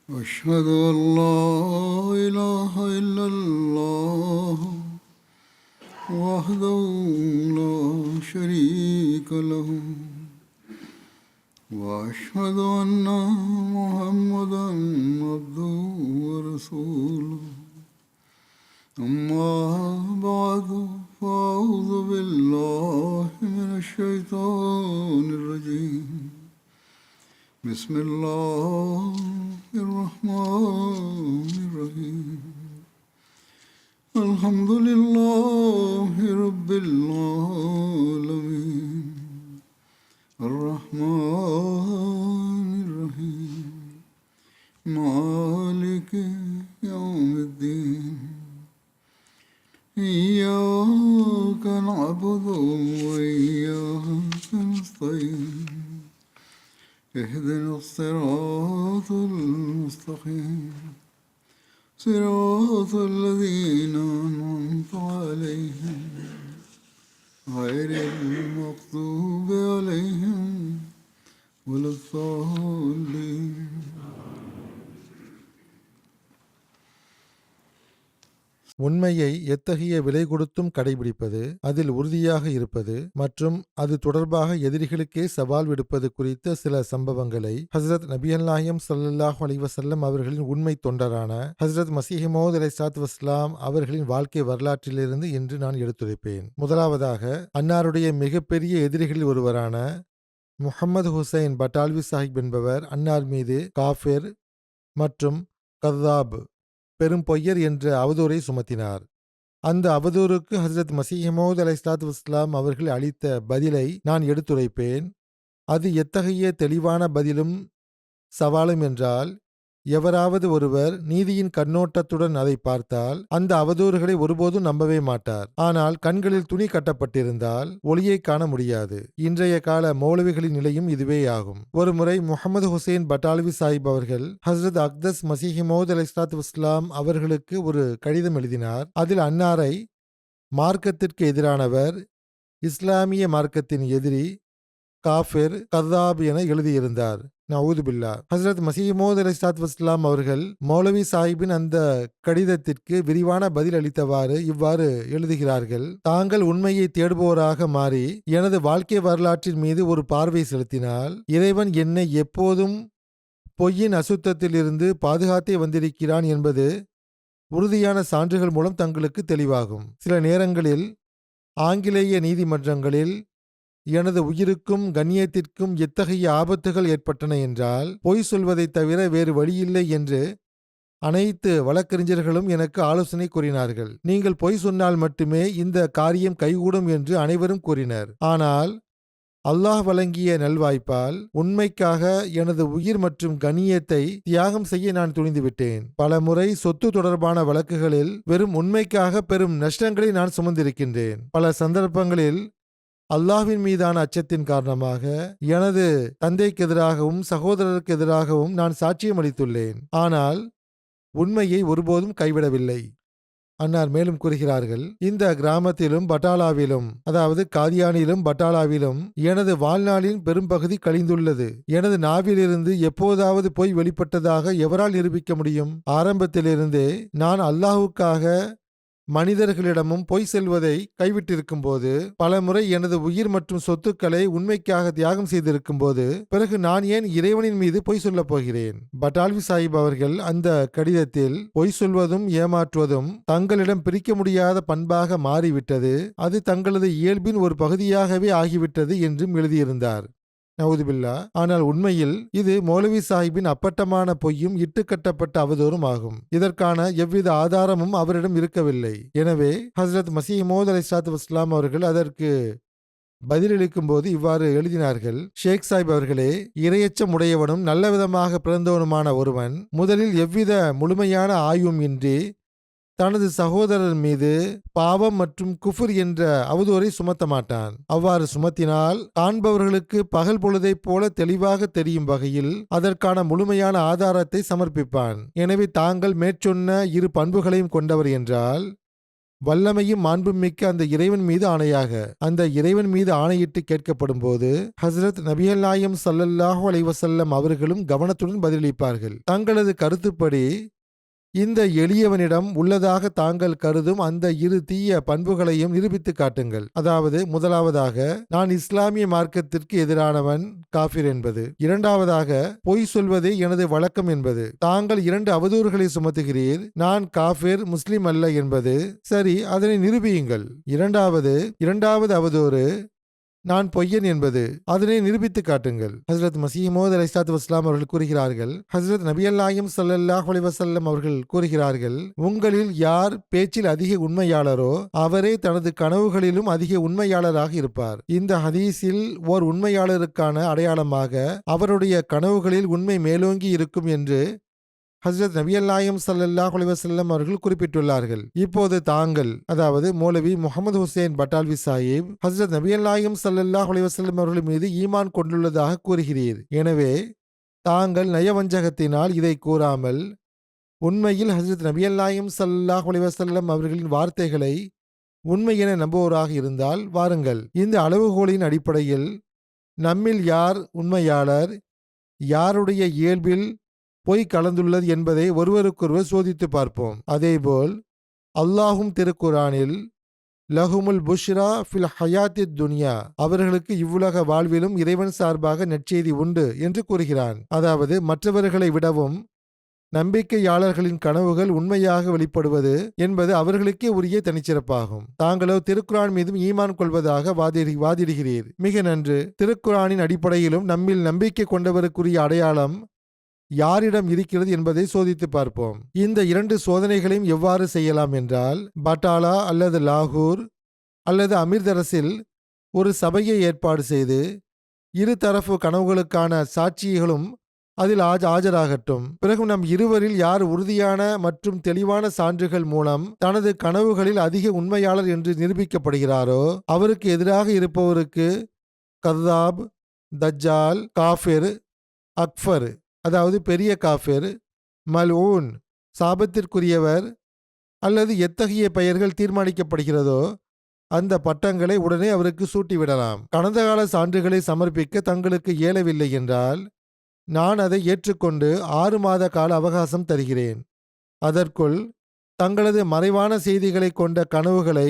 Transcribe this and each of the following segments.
أشهد أن لا إله إلا الله وحده لا شريك له وأشهد أن محمدا عبده ورسوله أما بعد فأعوذ بالله من الشيطان الرجيم بسم الله الرحمن الرحيم الحمد لله رب العالمين الرحمن الرحيم مالك يوم الدين إياك نعبد وإياك نستعين اهدنا الصراط المستقيم صراط الذين أنعمت عليهم غير المغضوب عليهم ولا الضالين. உண்மையை எத்தகைய விலை கொடுத்தும் கடைபிடிப்பது, அதில் உறுதியாக இருப்பது மற்றும் அது தொடர்பாக எதிரிகளுக்கே சவால் விடுப்பது குறித்த சில சம்பவங்களை ஹஸ்ரத் நபிகள் நாயகம் ஸல்லல்லாஹு அலைஹி வஸல்லம் அவர்களின் உண்மை தொண்டரான ஹஸ்ரத் மஸீஹ் மவ்ஊத் அலைஹிஸ்ஸலாத்து வஸ்ஸலாம் அவர்களின் வாழ்க்கை வரலாற்றிலிருந்து இன்று நான் எடுத்துரைப்பேன். முதலாவதாக, அன்னாருடைய மிகப்பெரிய எதிரிகளில் ஒருவரான முஹம்மது ஹுசைன் பட்டால்வி சாஹிப் என்பவர் அன்னார் மீது காஃபிர் மற்றும் கத்தாப், பெரும் பொய்யர் என்ற அவதூறை சுமத்தினார். அந்த அவதூறுக்கு ஹஸ்ரத் மஸீஹ் மவ்ஊத் அலைஹிஸ்ஸலாத்து வஸ்ஸலாம் அவர்கள் அளித்த பதிலை நான் எடுத்துரைப்பேன். அது எத்தகைய தெளிவான பதிலும் சவாலும் என்றால், எவராவது ஒருவர் நீதியின் கண்ணோட்டத்துடன் அதை பார்த்தால் அந்த அவதூறுகளை ஒருபோதும் நம்பவே மாட்டார். ஆனால் கண்களில் துணி கட்டப்பட்டிருந்தால் ஒளியை காண முடியாது. இன்றைய கால மௌலவிகளின் நிலையும் இதுவே ஆகும். ஒருமுறை முஹம்மது ஹுசைன் பட்டால்வி சாஹிப் அவர்கள் ஹஸ்ரத் அக்தஸ் மஸீஹ் மவ்ஊத் அலைஹிஸ்ஸலாத்து வஸ்ஸலாம் அவர்களுக்கு ஒரு கடிதம் எழுதினார். அதில் அன்னாரை மார்க்கத்திற்கு எதிரானவர், இஸ்லாமிய மார்க்கத்தின் எதிரி, காஃபிர், கத்தாப் என எழுதியிருந்தார். நஊது பில்லா. ஹஸ்ரத் மஸீஹ் மவ்ஊத் அலைஹிஸ்ஸலாத்து வஸ்ஸலாம் அவர்கள் மௌலவி சாஹிப்பின் அந்த கடிதத்திற்கு விரிவான பதில் அளித்தவாறு இவ்வாறு எழுதுகிறார்கள்: தாங்கள் உண்மையை தேடுபவராக மாறி எனது வாழ்க்கை வரலாற்றின் மீது ஒரு பார்வை செலுத்தினால் இறைவன் என்னை எப்போதும் பொய்யின் அசுத்தத்திலிருந்து பாதுகாத்தே வந்திருக்கிறான் என்பது உறுதியான சான்றுகள் மூலம் தங்களுக்கு தெளிவாகும். சில நேரங்களில் ஆங்கிலேய நீதிமன்றங்களில் எனது உயிருக்கும் கண்ணியத்திற்கும் எத்தகைய ஆபத்துகள் ஏற்பட்டன என்றால் பொய் சொல்வதைத் தவிர வேறு வழியில்லை என்று அனைத்து வழக்கறிஞர்களும் எனக்கு ஆலோசனை கூறினார்கள். நீங்கள் பொய் சொன்னால் மட்டுமே இந்த காரியம் கைகூடும் என்று அனைவரும் கூறினர். ஆனால் அல்லாஹ் வழங்கிய நல்வாய்ப்பால் உண்மைக்காக எனது உயிர் மற்றும் கண்ணியத்தை தியாகம் செய்ய நான் துணிந்துவிட்டேன். பல முறை சொத்து தொடர்பான வழக்குகளில் வெறும் உண்மைக்காக பெரும் நஷ்டங்களை நான் சுமந்திருக்கின்றேன். பல சந்தர்ப்பங்களில் அல்லாஹ்வின் மீதான அச்சத்தின் காரணமாக எனது தந்தைக்கு எதிராகவும் சகோதரருக்கு எதிராகவும் நான் சாட்சியம் அளித்துள்ளேன். ஆனால் உண்மையை ஒருபோதும் கைவிடவில்லை. அன்னார் மேலும் கூறுகிறார்கள்: இந்த கிராமத்திலும் பட்டாலாவிலும், அதாவது காதியானிலும் பட்டாலாவிலும் எனது வாழ்நாளின் பெரும்பகுதி கழிந்துள்ளது. எனது நாவிலிருந்து எப்போதாவது பொய் வெளிப்பட்டதாக எவரால் நிரூபிக்க முடியும்? ஆரம்பத்திலிருந்தே நான் அல்லாஹுக்காக மனிதர்களிடமும் பொய் செல்வதை கைவிட்டிருக்கும் போது, பல முறை எனது உயிர் மற்றும் சொத்துக்களை உண்மைக்காக தியாகம் செய்திருக்கும் போது, பிறகு நான் ஏன் இறைவனின் மீது பொய் சொல்லப் போகிறேன்? பட்டால்வி சாஹிப் அவர்கள் அந்த கடிதத்தில் பொய் சொல்வதும் ஏமாற்றுவதும் தங்களிடம் பிரிக்க முடியாத பண்பாக மாறிவிட்டது, அது தங்களது இயல்பின் ஒரு பகுதியாகவே ஆகிவிட்டது என்றும் எழுதியிருந்தார். நஊது பில்லா. ஆனால் உண்மையில் இது மௌலவி சாஹிப்பின் அப்பட்டமான பொய்யும் இட்டுக்கட்டப்பட்ட அவதூறும் ஆகும். இதற்கான எவ்வித ஆதாரமும் அவரிடம் இருக்கவில்லை. எனவே ஹஸ்ரத் மஸீஹ் மவ்ஊத் அலைஹிஸ்ஸலாத்து வஸ்ஸலாம் அவர்கள் அதற்கு பதிலளிக்கும் போது இவ்வாறு எழுதினார்கள்: ஷேக் சாஹிப் அவர்களே, இரையச்சம் உடையவனும் நல்ல விதமாக பிறந்தவனுமான ஒருவன் முதலில் எவ்வித முழுமையான ஆய்வும் இன்றி தனது சகோதரர் மீது பாவம் மற்றும் குஃபுர் என்ற அவதூறை சுமத்த மாட்டான். அவ்வாறு சுமத்தினால் காண்பவர்களுக்கு பகல் பொழுதைப் போல தெளிவாக தெரியும் வகையில் அதற்கான முழுமையான ஆதாரத்தை சமர்ப்பிப்பான். எனவே தாங்கள் மேற்சொன்ன இரு பண்புகளையும் கொண்டவர் என்றால் வல்லமையும் மாண்பும் மிக்க அந்த இறைவன் மீது ஆணையாக. அந்த இறைவன் மீது ஆணையிட்டு கேட்கப்படும் போது ஹஸ்ரத் நபிகள் நாயகம் ஸல்லல்லாஹு அலைஹி வஸல்லம் அவர்களும் கவனத்துடன் பதிலளிப்பார்கள். தங்களது கருத்துப்படி இந்த எளியவனிடம் உள்ளதாக தாங்கள் கருதும் அந்த இரு தீய பண்புகளையும் நிரூபித்து காட்டுங்கள். அதாவது, முதலாவதாக, நான் இஸ்லாமிய மார்க்கத்திற்கு எதிரானவன், காஃபிர் என்பது. இரண்டாவதாக, பொய் சொல்வதே எனது வழக்கம் என்பது. தாங்கள் 2 அவதூறுகளை சுமத்துகிறீர். நான் காஃபிர், முஸ்லிம் அல்ல என்பது. சரி, அதனை நிரூபியுங்கள். இரண்டாவது அவதூறு, நான் பொய்யன் என்பது. அதனை நிரூபித்து காட்டுங்கள். ஹஸ்ரத் மஸீஹ் மவ்ஊத் அலைஹிஸ்ஸலாத்து வஸ்ஸலாம் அவர்கள் கூறுகிறார்கள், ஹஸ்ரத் நபிகள் நாயகம் ஸல்லல்லாஹு அலைஹி வஸல்லம் அவர்கள் கூறுகிறார்கள், உங்களில் யார் பேச்சில் அதிக உண்மையாளரோ அவரே தனது கனவுகளிலும் அதிக உண்மையாளராக இருப்பார். இந்த ஹதீஸில் ஓர் உண்மையாளருக்கான அடையாளமாக அவருடைய கனவுகளில் உண்மை மேலோங்கி இருக்கும் என்று ஹஸ்ரத் நபிகள் நாயகம் ஸல்லல்லாஹு அலைஹி வஸல்லம் அவர்கள் குறிப்பிட்டுள்ளார்கள். இப்போது தாங்கள், அதாவது மௌலவி முகமது ஹுசைன் பட்டால்வி சாஹிப், ஹஸ்ரத் நபிகள் நாயகம் ஸல்லல்லாஹு அலைஹி வஸல்லம் அவர்கள் மீது ஈமான் கொண்டுள்ளதாக கூறுகிறீர். எனவே தாங்கள் நயவஞ்சகத்தினால் இதை கூறாமல் உண்மையில் ஹஸ்ரத் நபிகள் நாயகம் ஸல்லல்லாஹு அலைஹி வஸல்லம் அவர்களின் வார்த்தைகளை உண்மை என நம்புவோராக இருந்தால் வாருங்கள், இந்த அளவுகோலின் அடிப்படையில் நம்மில் யார் உண்மையாளர், யாருடைய இயல்பில் பொய் கலந்துள்ளது என்பதை ஒருவருக்கொருவர் சோதித்து பார்ப்போம். அதேபோல் அல்லாஹும் திருக்குரானில் லஹுமுல் புஷ்ரா ஃபில் ஹயாத்தி துன்யா, அவர்களுக்கு இவ்வுலக வாழ்விலும் இறைவன் சார்பாக நற்செய்தி உண்டு என்று கூறுகிறான். அதாவது, மற்றவர்களை விடவும் நம்பிக்கையாளர்களின் கனவுகள் உண்மையாக வெளிப்படுவது என்பது அவர்களுக்கே உரிய தனிச்சிறப்பாகும். தாங்களோ திருக்குரான் மீதும் ஈமான் கொள்வதாக வாதிடுகிறீர். மிக நன்று. திருக்குரானின் அடிப்படையிலும் நம்மில் நம்பிக்கை கொண்டவருக்குரிய அடையாளம் யாரிடம் இருக்கிறது என்பதை சோதித்து பார்ப்போம். இந்த 2 சோதனைகளையும் எவ்வாறு செய்யலாம் என்றால், பட்டாலா அல்லது லாகூர் அல்லது அமிர்தரஸில் ஒரு சபையை ஏற்பாடு செய்து இருதரப்பு கனவுகளுக்கான சாட்சிகளும் அதில் ஆஜராகட்டும். பிறகு நம் இருவரில் யார் உறுதியான மற்றும் தெளிவான சான்றுகள் மூலம் தனது கனவுகளில் அதிக உண்மையாளர் என்று நிரூபிக்கப்படுகிறாரோ அவருக்கு எதிராக இருப்பவருக்கு கத்தாப், தஜ்ஜால், காஃபிர், அக்ஃபர், அதாவது பெரிய காஃபிர், மல்ஊன், சாபத்திற்குரியவர் அல்லது எத்தகைய பெயர்கள் தீர்மானிக்கப்படுகிறதோ அந்த பட்டங்களை உடனே அவருக்கு சூட்டிவிடலாம். கடந்த கால சான்றுகளை சமர்ப்பிக்க தங்களுக்கு இயலவில்லை என்றால் நான் அதை ஏற்றுக்கொண்டு 6 மாத கால அவகாசம் தருகிறேன். அதற்குள் தங்களது மறைவான செய்திகளை கொண்ட கனவுகளை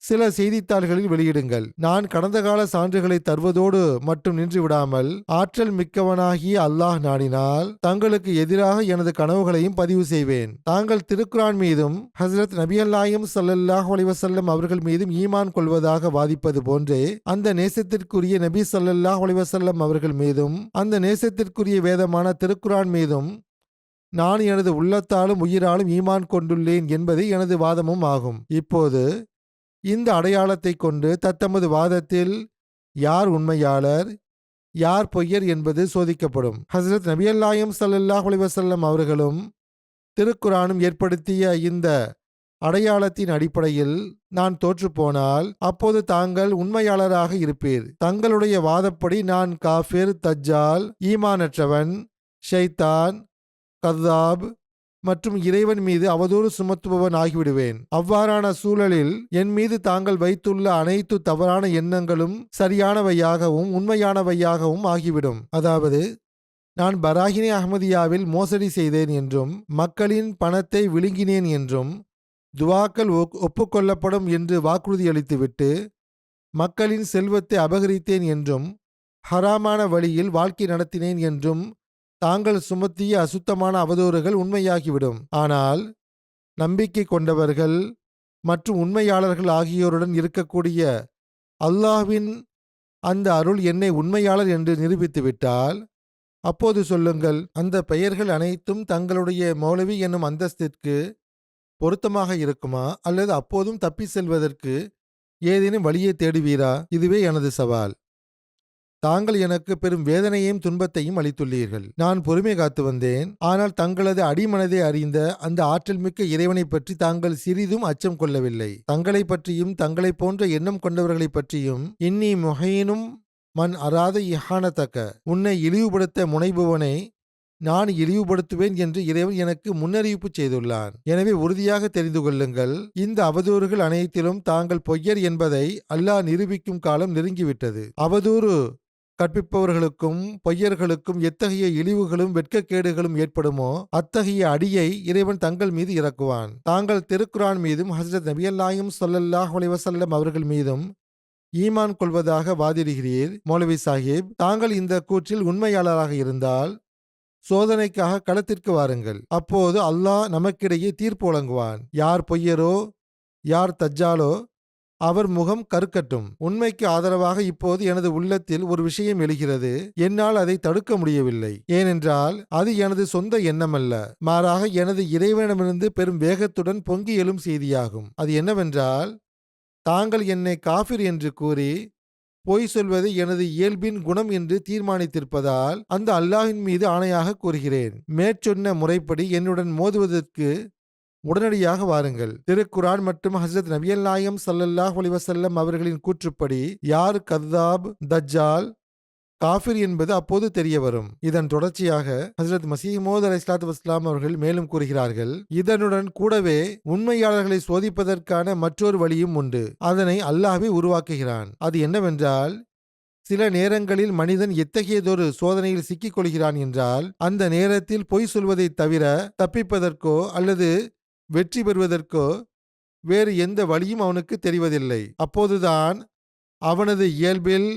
சில செய்தித்தாள்களில் வெளியிடுங்கள். நான் கடந்த கால சான்றுகளை தருவதோடு மட்டும் நின்று விடாமல் ஆற்றல் மிக்கவனாகிய அல்லாஹ் நாடினால் தங்களுக்கு எதிராக எனது கனவுகளையும் பதிவு செய்வேன். தாங்கள் திருக்குரான் மீதும் ஹஸ்ரத் நபிகள் நாயகம் ஸல்லல்லாஹு அலைஹி வஸல்லம் அவர்கள் மீதும் ஈமான் கொள்வதாக வாதிப்பது போன்றே அந்த நேசத்திற்குரிய நபி ஸல்லல்லாஹு அலைஹி வஸல்லம் அவர்கள் மீதும் அந்த நேசத்திற்குரிய வேதமான திருக்குரான் மீதும் நான் எனது உள்ளத்தாலும் உயிராலும் ஈமான் கொண்டுள்ளேன் என்பதே எனது வாதமும் ஆகும். இப்போது இந்த அடையாளத்தை கொண்டு தத்தமது வாதத்தில் யார் உண்மையாளர், யார் பொய்யர் என்பது சோதிக்கப்படும். ஹஸ்ரத் நபிகள் நாயகம் ஸல்லல்லாஹு அலைஹி வஸல்லம் அவர்களும் திருக்குரானும் ஏற்படுத்திய இந்த அடையாளத்தின் அடிப்படையில் நான் தோற்றுப்போனால் அப்போது தாங்கள் உண்மையாளராக இருப்பீர். தங்களுடைய வாதப்படி நான் காஃபிர், தஜ்ஜால், ஈமானற்றவன், ஷைத்தான், கத்தாப் மற்றும் இறைவன் மீது அவதூறு சுமத்துபவன் ஆகிவிடுவேன். அவ்வாறான சூழலில் என் மீது தாங்கள் வைத்துள்ள அனைத்து தவறான எண்ணங்களும் சரியானவையாகவும் உண்மையானவையாகவும் ஆகிவிடும். அதாவது, நான் பராகினி அஹ்மதியாவில் மோசடி செய்தேன் என்றும் மக்களின் பணத்தை விழுங்கினேன் என்றும் துவாக்கள் ஒப்புக்கொள்ளப்படும் என்று வாக்குறுதியளித்துவிட்டு மக்களின் செல்வத்தை அபகரித்தேன் என்றும் ஹராமான வழியில் வாழ்க்கை நடத்தினேன் என்றும் தாங்கள் சுமத்திய அசுத்தமான அவதூறுகள் உண்மையாகிவிடும். ஆனால் நம்பிக்கை கொண்டவர்கள் மற்றும் உண்மையாளர்கள் ஆகியோருடன் இருக்கக்கூடிய அல்லாஹ்வின் அந்த அருள் என்னை உண்மையாளர் என்று நிரூபித்துவிட்டால் அப்போது சொல்லுங்கள், அந்த பெயர்கள் அனைத்தும் தங்களுடைய மௌலவி என்னும் அந்தஸ்திற்கு பொருத்தமாக இருக்குமா, அல்லது அப்போதும் தப்பி செல்வதற்கு ஏதேனும் வழியை தேடுவீரா? இதுவே எனது சவால். தாங்கள் எனக்கு பெரும் வேதனையையும் துன்பத்தையும் அளித்துள்ளீர்கள். நான் பொறுமை காத்து வந்தேன். ஆனால் தங்களது அடிமனதை அறிந்த அந்த ஆற்றல் மிக்க இறைவனை பற்றி தாங்கள் சிறிதும் அச்சம் கொள்ளவில்லை. தங்களை பற்றியும் தங்களை போன்ற எண்ணம் கொண்டவர்களை பற்றியும் இன்னி முஹைனும் மன் அராத இஹானத்தக்க, உன்னை இழிவுபடுத்த முனைபவனை நான் இழிவுபடுத்துவேன் என்று இறைவன் எனக்கு முன்னறிவிப்பு செய்துள்ளான். எனவே உறுதியாக தெரிந்து கொள்ளுங்கள், இந்த அவதூறுகள் அனைத்திலும் தாங்கள் பொய்யர் என்பதை அல்லாஹ் நிரூபிக்கும் காலம் நெருங்கிவிட்டது. அவதூறு கற்பிப்பவர்களுக்கும் பொய்யர்களுக்கும் எத்தகைய இழிவுகளும் வெட்கக்கேடுகளும் ஏற்படுமோ அத்தகைய அடியை இறைவன் தங்கள் மீது இறக்குவான். தாங்கள் திருக்குரான் மீதும் ஹஸ்ரத் நபியல் நாயகம் ஸல்லல்லாஹு அலைஹி வஸல்லம் அவர்கள் மீதும் ஈமான் கொள்வதாக வாதிடுகிறீர். மௌலவி சாஹிப், தாங்கள் இந்த கூற்றில் உண்மையாளராக இருந்தால் சோதனைக்காக களத்திற்கு வாருங்கள். அப்போது அல்லாஹ் நமக்கிடையே தீர்ப்பு வழங்குவான். யார் பொய்யரோ யார் தஜ்ஜாலோ அவர் முகம் கருக்கட்டும். உண்மைக்கு ஆதரவாக இப்போது எனது உள்ளத்தில் ஒரு விஷயம் எழுகிறது. என்னால் அதை தடுக்க முடியவில்லை. ஏனென்றால் அது எனது சொந்த எண்ணமல்ல, மாறாக எனது இறைவனிடமிருந்து பெரும் வேகத்துடன் பொங்கி எழும் செய்தியாகும். அது என்னவென்றால், தாங்கள் என்னை காஃபிர் என்று கூறி பொய் சொல்வது எனது இயல்பின் குணம் என்று தீர்மானித்திருப்பதால் அந்த அல்லாஹ்வின் மீது ஆணையாக கூறுகிறேன், மேற்சொன்ன முறைப்படி என்னுடன் மோதுவதற்கு உடனடியாக வாருங்கள். திருக்குரான் மற்றும் ஹஸ்ரத் நபியல் நாயகம் ஸல்லல்லாஹு அலைஹி வஸல்லம் அவர்களின் கூற்றுப்படி யார் கத்தாப், தஜ்ஜால், காஃபிர் என்பது அப்போது தெரிய வரும். இதன் தொடர்ச்சியாக ஹஸ்ரத் மஸீஹ் மவ்ஊத் அலைஹிஸ்ஸலாத்து வஸ்ஸலாம் அவர்கள் மேலும் கூறுகிறார்கள், இதனுடன் கூடவே உண்மையாளர்களை சோதிப்பதற்கான மற்றொரு வழியும் உண்டு. அதனை அல்லாஹ்வே உருவாக்குகிறான். அது என்னவென்றால், சில நேரங்களில் மனிதன் எத்தகையதொரு சோதனையில் சிக்கிக் கொள்கிறான் என்றால், அந்த நேரத்தில் பொய் சொல்வதை தவிர தப்பிப்பதற்கோ அல்லது வெற்றி பெறுவதற்கோ வேறு எந்த வழியும் அவனுக்கு தெரிவதில்லை. அப்போதுதான் அவனது இயல்பில்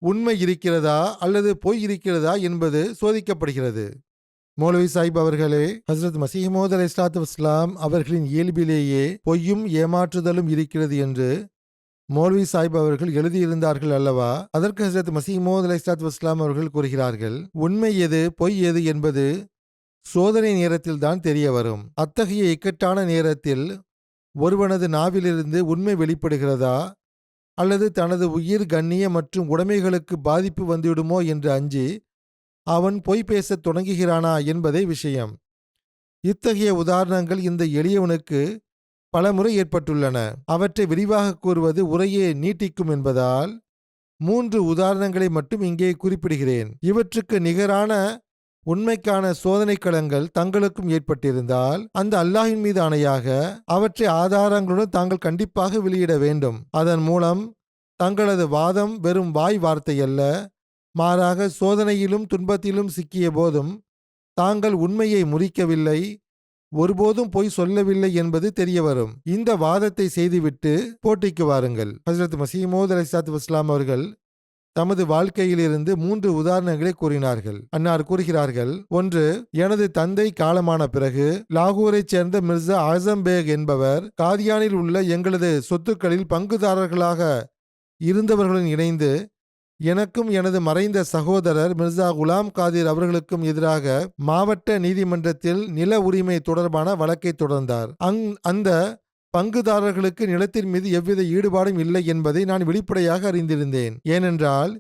உண்மை இருக்கிறதா அல்லது பொய் இருக்கிறதா என்பது சோதிக்கப்படுகிறது. மௌலவி சாஹிப் அவர்களே, ஹஸ்ரத் மஸீஹ் மவ்ஊத் அலைஹிஸ்ஸலாத்து வஸ்ஸலாம் அவர்களின் இயல்பிலேயே பொய்யும் ஏமாற்றுதலும் இருக்கிறது என்று மௌலவி சாஹிப் அவர்கள் எழுதியிருந்தார்கள் அல்லவா? அதற்கு ஹஸ்ரத் மஸீஹ் மவ்ஊத் அலைஹிஸ்ஸலாத்து வஸ்ஸலாம் அவர்கள் கூறுகிறார்கள், உண்மை எது பொய் எது என்பது சோதனை நேரத்தில் தான் தெரிய வரும். அத்தகைய இக்கட்டான நேரத்தில் ஒருவனது நாவிலிருந்து உண்மை வெளிப்படுகிறதா அல்லது தனது உயிர், கண்ணிய மற்றும் உடைமைகளுக்கு பாதிப்பு வந்துவிடுமோ என்று அஞ்சி அவன் பொய் பேசத் தொடங்குகிறானா என்பதே விஷயம். இத்தகைய உதாரணங்கள் இந்த எளியவனுக்கு பலமுறை ஏற்பட்டுள்ளன. அவற்றை விரிவாக கூறுவது உரையை நீட்டிக்கும் என்பதால் 3 உதாரணங்களை மட்டும் இங்கே குறிப்பிடுகிறேன். இவற்றுக்கு நிகரான உண்மைக்கான சோதனை களங்கள் தங்களுக்கும் ஏற்பட்டிருந்தால் அந்த அல்லாஹ்வின் மீது ஆணையாக அவற்றை ஆதாரங்களுடன் தாங்கள் கண்டிப்பாக வெளியிட வேண்டும். அதன் மூலம் தங்களது வாதம் வெறும் வாய் வார்த்தையல்ல, மாறாக சோதனையிலும் துன்பத்திலும் சிக்கிய போதும் தாங்கள் உண்மையை முறிக்கவில்லை, ஒருபோதும் பொய் சொல்லவில்லை என்பது தெரிய வரும். இந்த வாதத்தை செய்துவிட்டு போட்டிக்கு வாருங்கள். ஹஸ்ரத் மஸீஹ் மவ்ஊத் அலைஹிஸ்ஸலாத்து வஸ்ஸலாம் அவர்கள் தமது வாழ்க்கையிலிருந்து 3 உதாரணங்களை கூறினார்கள். அன்னார் கூறுகிறார்கள், 1. எனது தந்தை காலமான பிறகு லாகூரைச் சேர்ந்த மிர்சா ஆசம் பேக் என்பவர் காதியானில் உள்ள எங்களது சொத்துக்களில் பங்குதாரர்களாக இருந்தவர்களுடன் இணைந்து எனக்கும் எனது மறைந்த சகோதரர் மிர்சா குலாம் காதிர் அவர்களுக்கும் எதிராக மாவட்ட நீதிமன்றத்தில் நில உரிமை தொடர்பான வழக்கை தொடர்ந்தார். அந்த பங்குதாரர்களுக்கு நிலத்தின் மீது எவ்வித ஈடுபாடும் இல்லை என்பதை நான் வெளிப்படையாக அறிந்திருந்தேன். ஏனென்றால்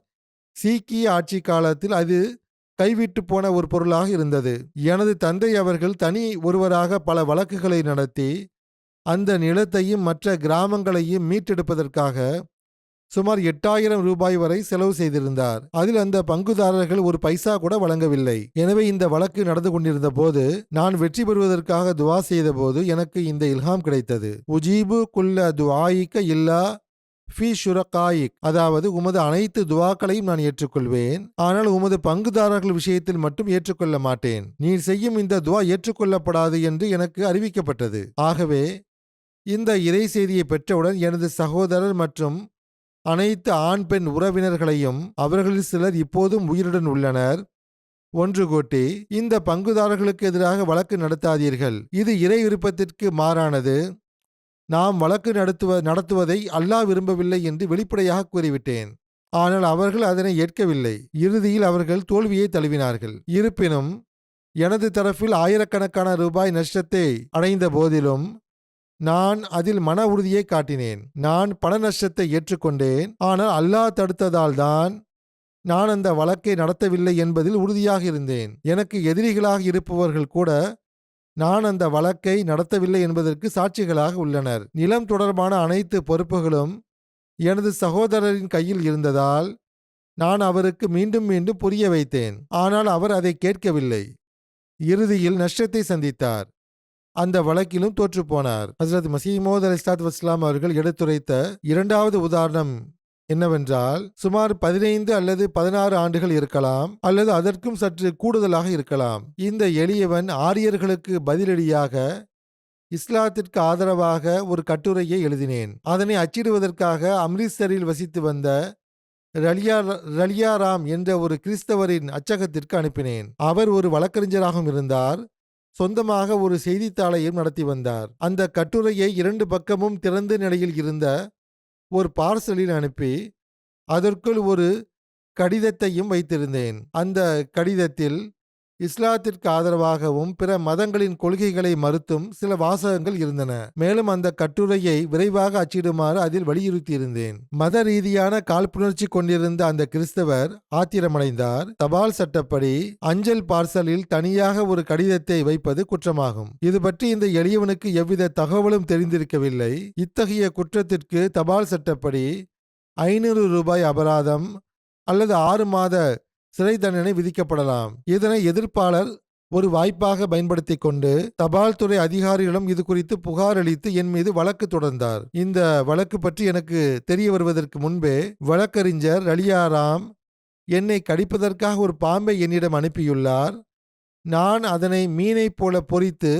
சீக்கிய ஆட்சி காலத்தில் அது கைவிட்டு போன ஒரு பொருளாக இருந்தது. எனது தந்தை அவர்கள் தனி ஒருவராக பல வழக்குகளை நடத்தி அந்த நிலத்தையும் மற்ற கிராமங்களையும் மீட்டெடுப்பதற்காக சுமார் 8000 ரூபாய் வரை செலவு செய்திருந்தார். அதில் அந்த பங்குதாரர்கள் ஒரு பைசா கூட வழங்கவில்லை. எனவே இந்த வழக்கு நடந்து கொண்டிருந்த போது நான் வெற்றி பெறுவதற்காக துவா செய்த போது எனக்கு இந்த இல்ஹாம் கிடைத்தது. உஜீபு குல்ல துஆயிக்க இல்லா ஃபி ஷுரகாயிக், அதாவது உமது அனைத்து துவாக்களையும் நான் ஏற்றுக்கொள்வேன், ஆனால் உமது பங்குதாரர்கள் விஷயத்தில் மட்டும் ஏற்றுக்கொள்ள மாட்டேன். நீர் செய்யும் இந்த துவா ஏற்றுக்கொள்ளப்படாது என்று எனக்கு அறிவிக்கப்பட்டது. ஆகவே இந்த இறை செய்தியை பெற்றவுடன் எனது சகோதரர் மற்றும் அனைத்து ஆண் பெண் உறவினர்களையும், அவர்களில் சிலர் இப்போதும் உயிருடன் உள்ளனர், ஒன்று கூட்டி இந்த பங்குதாரர்களுக்கு எதிராக வழக்கு நடத்தாதீர்கள், இது இறை விருப்பத்திற்கு மாறானது, நாம் வழக்கு நடத்துவதை அல்லாஹ் விரும்பவில்லை என்று வெளிப்படையாக கூறிவிட்டேன். ஆனால் அவர்கள் அதனை ஏற்கவில்லை. இறுதியில் அவர்கள் தோல்வியை தழுவினார்கள். இருப்பினும் எனது தரப்பில் ஆயிரக்கணக்கான ரூபாய் நஷ்டத்தை அடைந்த போதிலும் நான் அதில் மன உறுதியை காட்டினேன். நான் பண நஷ்டத்தை ஏற்றுக்கொண்டேன். ஆனால் அல்லாஹ் தடுத்ததால் தான் நான் அந்த வழக்கை நடத்தவில்லை என்பதில் உறுதியாக இருந்தேன். எனக்கு எதிரிகளாக இருப்பவர்கள் கூட நான் அந்த வழக்கை நடத்தவில்லை என்பதற்கு சாட்சிகளாக உள்ளனர். நிலம் தொடர்பான அனைத்து பொறுப்புகளும் எனது சகோதரரின் கையில் இருந்ததால் நான் அவருக்கு மீண்டும் மீண்டும் புரிய வைத்தேன். ஆனால் அவர் அதை கேட்கவில்லை. இறுதியில் நஷ்டத்தை சந்தித்தார். அந்த வழக்கிலும் தோற்றுப்போனார். ஹஸ்ரத் மசீமோத் அலைஹிஸ்ஸலாத்து வஸ்ஸலாம் அவர்கள் எடுத்துரைத்த இரண்டாவது உதாரணம் என்னவென்றால், சுமார் 15 அல்லது 16 ஆண்டுகள் இருக்கலாம், அல்லது அதற்கும் சற்று கூடுதலாக இருக்கலாம். இந்த எளியவன் ஆரியர்களுக்கு பதிலடியாக இஸ்லாத்திற்கு ஆதரவாக ஒரு கட்டுரையை எழுதினேன். அதனை அச்சிடுவதற்காக அம்ரித்சரில் வசித்து வந்த ரலியா ராம் என்ற ஒரு கிறிஸ்தவரின் அச்சகத்திற்கு அனுப்பினேன். அவர் ஒரு வழக்கறிஞராகவும் இருந்தார், சொந்தமாக ஒரு செய்தித்தாளையும் நடத்தி வந்தார். அந்த கட்டுரையை 2 பக்கமும் திறந்த நிலையில் இருந்த ஒரு பார்சலில் அனுப்பி அதற்குள் ஒரு கடிதத்தையும் வைத்திருந்தேன். அந்த கடிதத்தில் இஸ்லாத்திற்கு ஆதரவாகவும் பிற மதங்களின் கொள்கைகளை மறுத்தும் சில வாசகங்கள் இருந்தன. மேலும் அந்த கட்டுரையை விரைவாக அச்சிடுமாறு அதில் வலியுறுத்தியிருந்தேன். மத ரீதியான காழ்ப்புணர்ச்சி கொண்டிருந்த அந்த கிறிஸ்தவர் ஆத்திரமடைந்தார். தபால் சட்டப்படி அஞ்சல் பார்சலில் தனியாக ஒரு கடிதத்தை வைப்பது குற்றமாகும். இது பற்றி இந்த எளியவனுக்கு எவ்வித தகவலும் தெரிந்திருக்கவில்லை. இத்தகைய குற்றத்திற்கு தபால் சட்டப்படி 500 ரூபாய் அபராதம் அல்லது 6 மாத சிறை தண்டனை விதிக்கப்படலாம். இதனை எதிர்ப்பாளர் ஒரு வாய்ப்பாக பயன்படுத்திக் கொண்டு தபால் துறை அதிகாரிகளிடம் இது குறித்து புகார் அளித்து என் மீது வழக்கு தொடர்ந்தார். இந்த வழக்கு பற்றி எனக்கு தெரிய வருவதற்கு முன்பே வழக்கறிஞர் ரலியா ராம் என்னை கடிப்பதற்காக ஒரு பாம்பை என்னிடம் அனுப்பியுள்ளார். நான் அதனை மீனைப் போல பொறித்து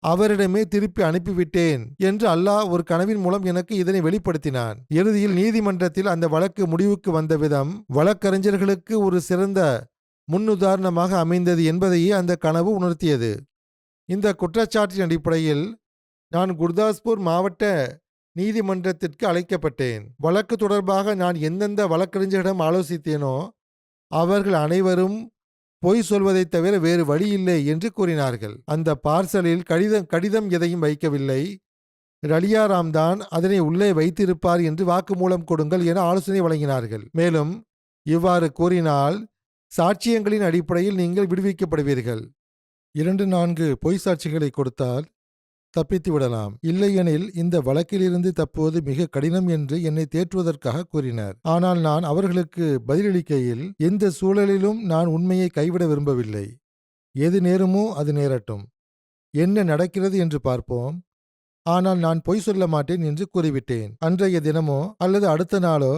அவரிடமே திருப்பி அனுப்பிவிட்டேன் என்று அல்லாஹ் ஒரு கனவின் மூலம் எனக்கு இதனை வெளிப்படுத்தினான். இறுதியில் நீதிமன்றத்தில் அந்த வழக்கு முடிவுக்கு வந்த விதம் வழக்கறிஞர்களுக்கு ஒரு சிறந்த முன்னுதாரணமாக அமைந்தது என்பதையே அந்த கனவு உணர்த்தியது. இந்த குற்றச்சாட்டின் அடிப்படையில் நான் குர்தாஸ்பூர் மாவட்ட நீதிமன்றத்திற்கு அழைக்கப்பட்டேன். வழக்கு தொடர்பாக நான் எந்தெந்த வழக்கறிஞரிடம் ஆலோசித்தேனோ அவர்கள் அனைவரும் பொய் சொல்வதைத் தவிர வேறு வழி இல்லை என்று கூறினார்கள். அந்த பார்சலில் கடிதம் எதையும் வைக்கவில்லை. ரலியா ராம் தான் அதனை உள்ளே வைத்திருப்பார் என்று வாக்குமூலம் கொடுங்கள் என ஆலோசனை வழங்கினார்கள். மேலும் இவ்வாறு கூறினால் சாட்சியங்களின் அடிப்படையில் நீங்கள் விடுவிக்கப்படுவீர்கள். 2-4 பொய் சாட்சிகளை கொடுத்தால் தப்பித்து விடலாம். இல்லையெனில் இந்த வழக்கிலிருந்து தப்புவது மிக கடினம் என்று என்னை தேற்றுவதற்காக கூறினர். ஆனால் நான் அவர்களுக்கு பதிலளிக்கையில், எந்த சூழலிலும் நான் உண்மையை கைவிட விரும்பவில்லை. எது நேருமோ அது நேரட்டும், என்ன நடக்கிறது என்று பார்ப்போம். ஆனால் நான் பொய் சொல்ல மாட்டேன் என்று கூறிவிட்டேன். அன்றைய தினமோ அல்லது அடுத்த நாளோ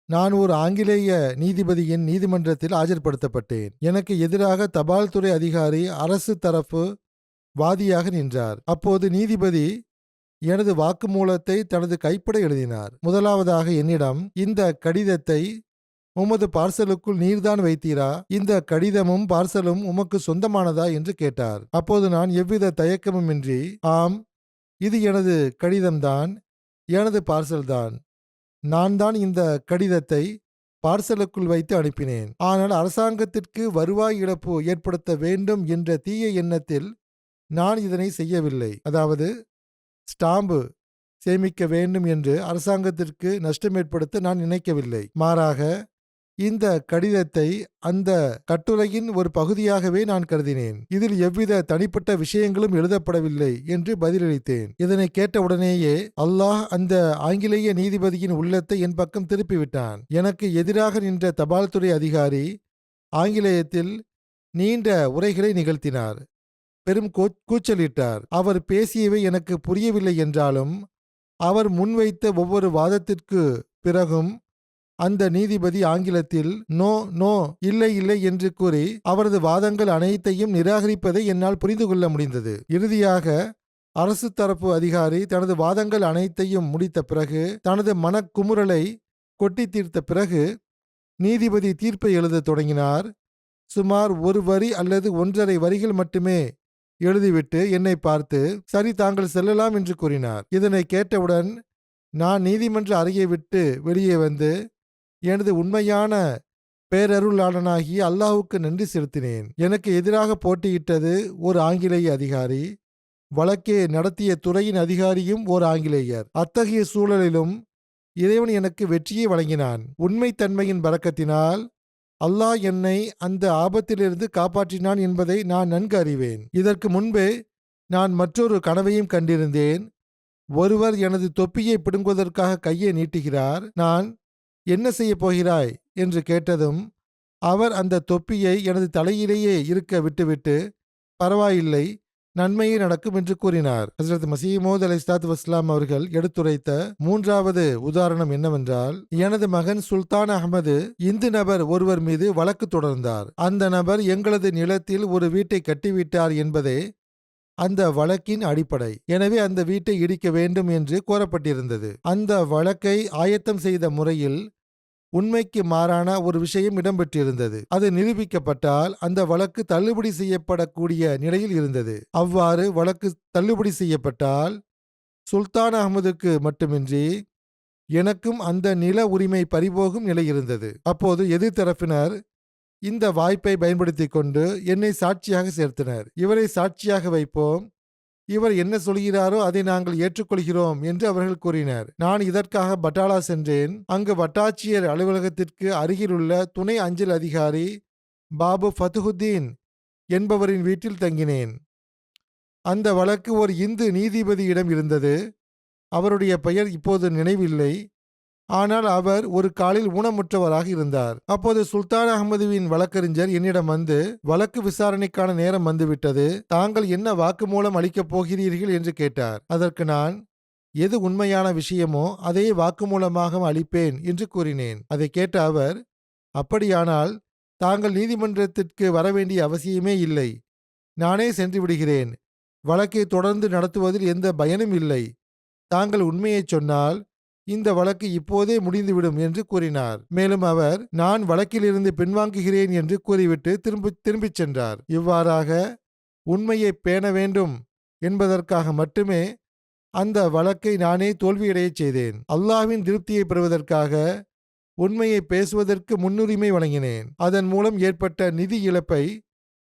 நான் ஒரு ஆங்கிலேய நீதிபதியின் நீதிமன்றத்தில் ஆஜர்படுத்தப்பட்டேன். எனக்கு எதிராக தபால் துறை அதிகாரி அரசு தரப்பு வாதியாக நின்றார். அப்போது நீதிபதி எனது வாக்குமூலத்தை தனது கைப்பட எழுதினார். முதலாவதாக என்னிடம், இந்த கடிதத்தை உமது பார்சலுக்குள் நீர்தான் வைத்தீரா? இந்த கடிதமும் பார்சலும் உமக்கு சொந்தமானதா என்று கேட்டார். அப்போது நான் எவ்வித தயக்கமுமின்றி, ஆம், இது எனது கடிதம்தான், எனது பார்சல்தான். நான் தான் இந்த கடிதத்தை பார்சலுக்குள் வைத்து அனுப்பினேன். ஆனால் அரசாங்கத்திற்கு வருவாய் இழப்பு ஏற்படுத்த வேண்டும் என்ற தீய எண்ணத்தில் நான் இதனை செய்யவில்லை. அதாவது ஸ்டாம்பு சேமிக்க வேண்டும் என்று அரசாங்கத்திற்கு நஷ்டம் ஏற்படுத்த நான் நினைக்கவில்லை. மாறாக இந்த கடிதத்தை அந்த கட்டுரையின் ஒரு பகுதியாகவே நான் கருதினேன். இதில் எவ்வித தனிப்பட்ட விஷயங்களும் எழுதப்படவில்லை என்று பதிலளித்தேன். இதனை கேட்டவுடனேயே அல்லாஹ் அந்த ஆங்கிலேய நீதிபதியின் உள்ளத்தை என் பக்கம் திருப்பிவிட்டான். எனக்கு எதிராக நின்ற தபால் துறை அதிகாரி ஆங்கிலேயத்தில் நீண்ட உரைகளை நிகழ்த்தினார். பெரும் கூச்சலிட்டார். அவர் பேசியவை எனக்கு புரியவில்லை என்றாலும் அவர் முன்வைத்த ஒவ்வொரு வாதத்திற்கு பிறகும் அந்த நீதிபதி ஆங்கிலத்தில் நோ நோ, இல்லை இல்லை என்று கூறி அவரது வாதங்கள் அனைத்தையும் நிராகரிப்பதை என்னால் புரிந்து கொள்ள முடிந்தது. இறுதியாக அரசு தரப்பு அதிகாரி தனது வாதங்கள் அனைத்தையும் முடித்த பிறகு, தனது மனக்குமுறலை கொட்டி தீர்த்த பிறகு நீதிபதி தீர்ப்பை எழுத தொடங்கினார். சுமார் 1 வரி அல்லது 1.5 வரிகள் மட்டுமே எழுதிவிட்டு என்னை பார்த்து, சரி, தாங்கள் செல்லலாம் என்று கூறினார். இதனை கேட்டவுடன் நான் நீதிமன்ற அறையை விட்டு வெளியே வந்து எனது உண்மையான பேரருளாளனாகிய அல்லாஹுக்கு நன்றி செலுத்தினேன். எனக்கு எதிராக போட்டியிட்டது ஒரு ஆங்கிலேய அதிகாரி, வழக்கே நடத்திய துறையின் அதிகாரியும் ஓர் ஆங்கிலேயர். அத்தகைய சூழலிலும் இறைவன் எனக்கு வெற்றியை வழங்கினான். உண்மைத்தன்மையின் பரக்கத்தினால் அல்லாஹ் என்னை அந்த ஆபத்திலிருந்து காப்பாற்றினான் என்பதை நான் நன்கு அறிவேன். இதற்கு முன்பே நான் மற்றொரு கனவையும் கண்டிருந்தேன். ஒருவர் எனது தொப்பியை பிடுங்குவதற்காக கையை நீட்டுகிறார். நான், என்ன செய்ய போகிறாய் என்று கேட்டதும் அவர் அந்த தொப்பியை எனது தலையிலேயே இருக்க விட்டுவிட்டு பரவாயில்லை, நன்மையே நடக்கும் என்று கூறினார். ஹஜ்ரத் மஸீஹ் மவ்ஊத் அலைஹிஸ்ஸலாத்து வஸ்ஸலாம் அவர்கள் எடுத்துரைத்த மூன்றாவது உதாரணம் என்னவென்றால், எனது மகன் சுல்தான் அகமது இந்து நபர் ஒருவர் மீது வழக்கு தொடர்ந்தார். அந்த நபர் எங்களது நிலத்தில் ஒரு வீட்டை கட்டிவிட்டார் என்பதே அந்த வழக்கின் அடிப்படை. எனவே அந்த வீட்டை இடிக்க வேண்டும் என்று கோரப்பட்டிருந்தது. அந்த வழக்கை ஆயத்தம் செய்த முறையில் உண்மைக்கு மாறான ஒரு விஷயம் இடம்பெற்றிருந்தது. அது நிரூபிக்கப்பட்டால் அந்த வழக்கு தள்ளுபடி செய்யப்படக்கூடிய நிலையில் இருந்தது. அவ்வாறு வழக்கு தள்ளுபடி செய்யப்பட்டால் சுல்தான் அகமதுக்கு மட்டுமின்றி எனக்கும் அந்த நில உரிமை பறிபோகும் நிலை இருந்தது. அப்போது எதிர்த்தரப்பினர் இந்த வாய்ப்பை பயன்படுத்தி கொண்டு என்னை சாட்சியாக சேர்த்தனர். இவரை சாட்சியாக வைப்போம், இவர் என்ன சொல்கிறாரோ அதை நாங்கள் ஏற்றுக்கொள்கிறோம் என்று அவர்கள் கூறினர். நான் இதற்காக பட்டாலா சென்றேன். அங்கு வட்டாட்சியர் அலுவலகத்திற்கு அருகிலுள்ள துணை அஞ்சல் அதிகாரி பாபு ஃபத்துஹுத்தீன் என்பவரின் வீட்டில் தங்கினேன். அந்த வழக்கு ஒரு இந்து நீதிபதியிடம் இருந்தது. அவருடைய பெயர் இப்போது நினைவில்லை. ஆனால் அவர் ஒரு காலில் ஊனமுற்றவராக இருந்தார். அப்போது சுல்தான் அகமதுவின் வழக்கறிஞர் என்னிடம் வந்து, வழக்கு விசாரணைக்கான நேரம் வந்துவிட்டது, தாங்கள் என்ன வாக்குமூலம் அளிக்கப் போகிறீர்கள் என்று கேட்டார். அதற்கு நான் எது உண்மையான விஷயமோ அதே வாக்குமூலமாக அளிப்பேன் என்று கூறினேன். அதை கேட்ட அவர், அப்படியானால் தாங்கள் நீதிமன்றத்திற்கு வரவேண்டிய அவசியமே இல்லை, நானே சென்று விடுகிறேன், வழக்கை தொடர்ந்து நடத்துவதில் எந்த பயனும் இல்லை, தாங்கள் உண்மையைச் சொன்னால் இந்த வழக்கு இப்போதே முடிந்துவிடும் என்று கூறினார். மேலும் அவர், நான் வழக்கிலிருந்து பின்வாங்குகிறேன் என்று கூறிவிட்டு திரும்பிச் சென்றார். இவ்வாறாக உண்மையை பேண வேண்டும் என்பதற்காக மட்டுமே அந்த வழக்கை நானே தோல்வியடையச் செய்தேன். அல்லாஹ்வின் திருப்தியை பெறுவதற்காக உண்மையை பேசுவதற்கு முன்னுரிமை வழங்கினேன். அதன் மூலம் ஏற்பட்ட நிதி இழப்பை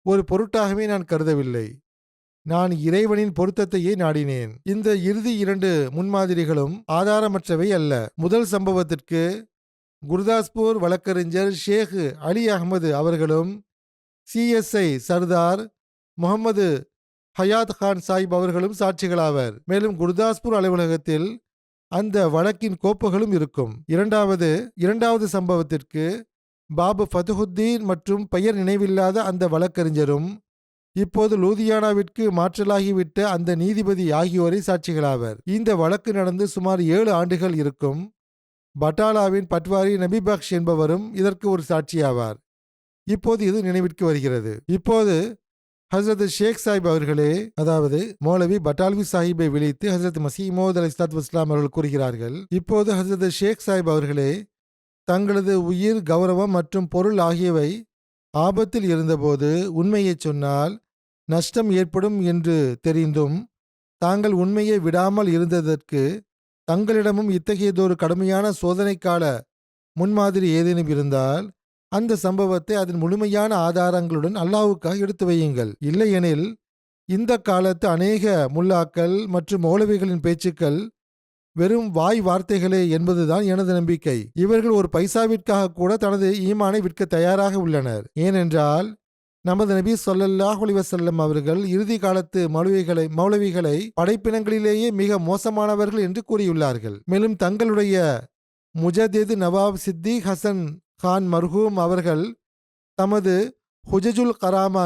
ஒரு பொருட்டாகவே நான் கருதவில்லை. நான் இறைவனின் பொருத்தத்தையே நாடினேன். இந்த இறுதி இரண்டு முன்மாதிரிகளும் ஆதாரமற்றவை அல்ல. முதல் சம்பவத்திற்கு குர்தாஸ்பூர் வழக்கறிஞர் ஷேக் அலி அகமது அவர்களும் சிஎஸ்ஐ சர்தார் முகமது ஹயாத் கான் சாஹிப் அவர்களும் சாட்சிகளாவர். மேலும் குர்தாஸ்பூர் அலுவலகத்தில் அந்த வழக்கின் கோப்புகளும் இருக்கும். இரண்டாவது சம்பவத்திற்கு பாபு ஃபத்துஹுத்தீன் மற்றும் பெயர் நினைவில்லாத அந்த வழக்கறிஞரும் இப்போது லூதியானாவிற்கு மாற்றலாகிவிட்ட அந்த நீதிபதி ஆகியோரை சாட்சிகளாவர். இந்த வழக்கு நடந்து சுமார் 7 ஆண்டுகள் இருக்கும். பட்டாலாவின் பட்வாரி நபி பக்ஷ் என்பவரும் இதற்கு ஒரு சாட்சியாவார். இப்போது இது நினைவிற்கு வருகிறது. இப்போது ஹசரத் ஷேக் சாஹிப் அவர்களே, அதாவது மௌலவி பட்டால்வி சாஹிப்பை விழித்து ஹசரத் மஸீஹ் மவ்ஊத் அலைஹிஸ்ஸலாத்து வஸ்ஸலாம் அவர்கள் கூறுகிறார்கள், இப்போது ஹசரத் ஷேக் சாஹிப் அவர்களே, தங்களது உயிர், கௌரவம் மற்றும் பொருள் ஆகியவை ஆபத்தில் இருந்தபோது உண்மையைச் சொன்னால் நஷ்டம் ஏற்படும் என்று தெரிந்தும் தாங்கள் உண்மையை விடாமல் இருந்ததற்கு தங்களிடமும் இத்தகையதொரு கடுமையான சோதனைக்கால முன்மாதிரி ஏதேனும் இருந்தால் அந்த சம்பவத்தை அதன் முழுமையான ஆதாரங்களுடன் அல்லாஹ்வுக்காக எடுத்து வையுங்கள். இல்லையெனில் இந்த காலத்து அநேக முல்லாக்கள் மற்றும் மௌலவிகளின் பேச்சுக்கள் வெறும் வாய் வார்த்தைகளே என்பதுதான் எனது நம்பிக்கை. இவர்கள் ஒரு பைசாவிற்காக கூட தனது ஈமானை விற்க தயாராக உள்ளனர். ஏனென்றால் நமது நபி ஸல்லல்லாஹு அலைஹி வஸல்லம் அவர்கள் இறுதி காலத்து மௌலவிகளை படைப்பினங்களிலேயே மிக மோசமானவர்கள் என்று கூறியுள்ளார்கள். மேலும் தங்களுடைய முஜதித் நவாப் சித்திக் ஹசன் கான் மர்ஹூம் அவர்கள் தமது ஹுஜஜுல் கராமா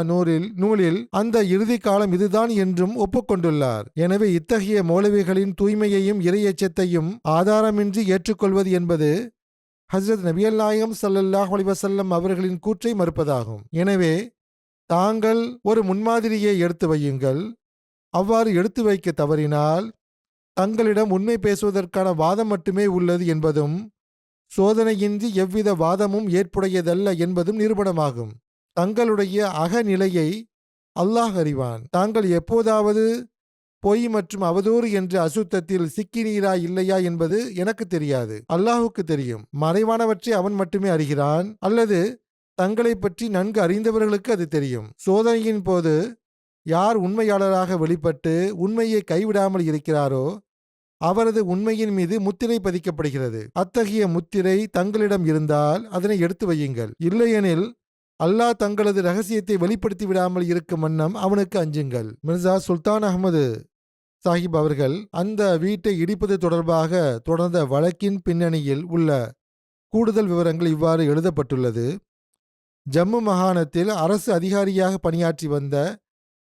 நூலில் அந்த இறுதி காலம் இதுதான் என்றும் ஒப்புக்கொண்டுள்ளார். எனவே இத்தகைய மௌலவிகளின் தூய்மையையும் இறையச்சத்தையும் ஆதாரமின்றி ஏற்றுக்கொள்வது என்பது ஹஜ்ரத் நபியல் நாயகம் ஸல்லல்லாஹு அலைஹி வஸல்லம் அவர்களின் கூற்றை மறுப்பதாகும். எனவே தாங்கள் ஒரு முன்மாதிரியை எடுத்து வையுங்கள். அவ்வாறு எடுத்து வைக்க தவறினால் தங்களிடம் உண்மை பேசுவதற்கான வாதம் மட்டுமே உள்ளது என்பதும் சோதனையின்றி எவ்வித வாதமும் ஏற்புடையதல்ல என்பதும் நிரூபணமாகும். தங்களுடைய அகநிலையை அல்லாஹ் அறிவான். தாங்கள் எப்போதாவது பொய் மற்றும் அவதூறு என்ற அசுத்தத்தில் சிக்கினீரா இல்லையா என்பது எனக்கு தெரியாது, அல்லாஹுக்கு தெரியும். மறைவானவற்றை அவன் மட்டுமே அறிகிறான், அல்லது தங்களை பற்றி நன்கு அறிந்தவர்களுக்கு அது தெரியும். சோதனையின் போது யார் உண்மையாளராக வெளிப்பட்டு உண்மையை கைவிடாமல் இருக்கிறாரோ அவரது உண்மையின் மீது முத்திரை பதிக்கப்படுகிறது. அத்தகைய முத்திரை தங்களிடம் இருந்தால் அதனை எடுத்து வையுங்கள். இல்லையெனில் அல்லாஹ் தங்களது ரகசியத்தை வெளிப்படுத்தி விடாமல் இருக்கும் வண்ணம் அவனுக்கு அஞ்சுங்கள். மிர்சா சுல்தான் அகமது சாஹிப் அவர்கள் அந்த வீட்டை இடிப்பது தொடர்பாக தொடர்ந்த வழக்கின் பின்னணியில் உள்ள கூடுதல் விவரங்கள் இவ்வாறு எழுதப்பட்டுள்ளது. ஜம்மு மாகாணத்தில் அரசு அதிகாரியாக பணியாற்றி வந்த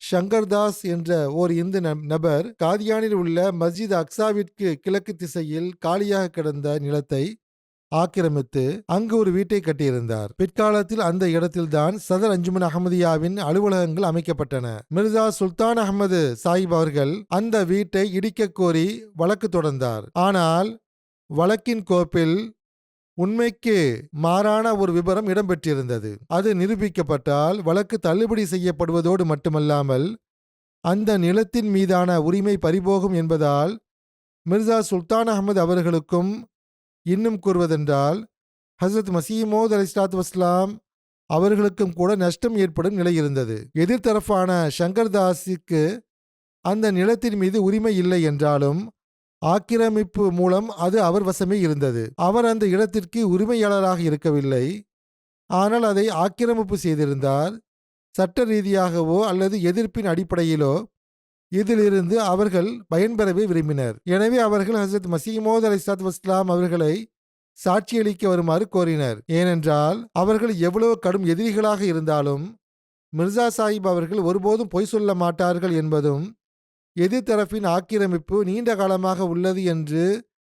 ஷங்கர்தாஸ் என்ற ஓர் இந்து நபர் காதியானில் உள்ள மஸ்ஜித் அக்ஸாவிற்கு கிழக்கு திசையில் காலியாக கிடந்த நிலத்தை ஆக்கிரமித்து அங்கு ஒரு வீட்டை கட்டியிருந்தார். பிற்காலத்தில் அந்த இடத்தில்தான் சதர் அஞ்சுமன் அஹமதியாவின் அலுவலகங்கள் அமைக்கப்பட்டன. மிர்சா சுல்தான் அகமது சாஹிப் அவர்கள் அந்த வீட்டை இடிக்க கோரி வழக்கு தொடர்ந்தார். ஆனால் வழக்கின் கோப்பில் உண்மைக்கு மாறான ஒரு விபரம் இடம்பெற்றிருந்தது. அது நிரூபிக்கப்பட்டால் வழக்கு தள்ளுபடி செய்யப்படுவதோடு மட்டுமல்லாமல் அந்த நிலத்தின் மீதான உரிமை பறிபோகும் என்பதால் மிர்சா சுல்தான் அகமது அவர்களுக்கும், இன்னும் கூறுவதென்றால் ஹசரத் மசீஹ் மவ்ஊத் அலைஹிஸ்ஸலாத்து வஸ்ஸலாம் அவர்களுக்கும் கூட நஷ்டம் ஏற்படும் நிலை இருந்தது. எதிர்த்தரப்பான ஷங்கர்தாஸுக்கு அந்த நிலத்தின் மீது உரிமை இல்லை என்றாலும் ஆக்கிரமிப்பு மூலம் அது அவர் வசமே இருந்தது. அவர் அந்த இடத்திற்கு உரிமையாளராக இருக்கவில்லை. ஆனால் அதை ஆக்கிரமிப்பு செய்திருந்தார். சட்ட ரீதியாகவோ அல்லது எதிர்ப்பின் அடிப்படையிலோ இதிலிருந்து அவர்கள் பயன்பெறவே விரும்பினர். எனவே அவர்கள் ஹசரத் மசீஹ் மவ்ஊத் அலைஹிஸ்ஸலாத்து வஸ்ஸலாம் அவர்களை சாட்சியளிக்க வருமாறு கோரினர். ஏனென்றால் அவர்கள் எவ்வளவு கடும் எதிரிகளாக இருந்தாலும் மிர்சா சாஹிப் அவர்கள் ஒருபோதும் பொய் சொல்ல மாட்டார்கள் என்பதும், எதிர்த்தரப்பின் ஆக்கிரமிப்பு நீண்ட காலமாக உள்ளது என்று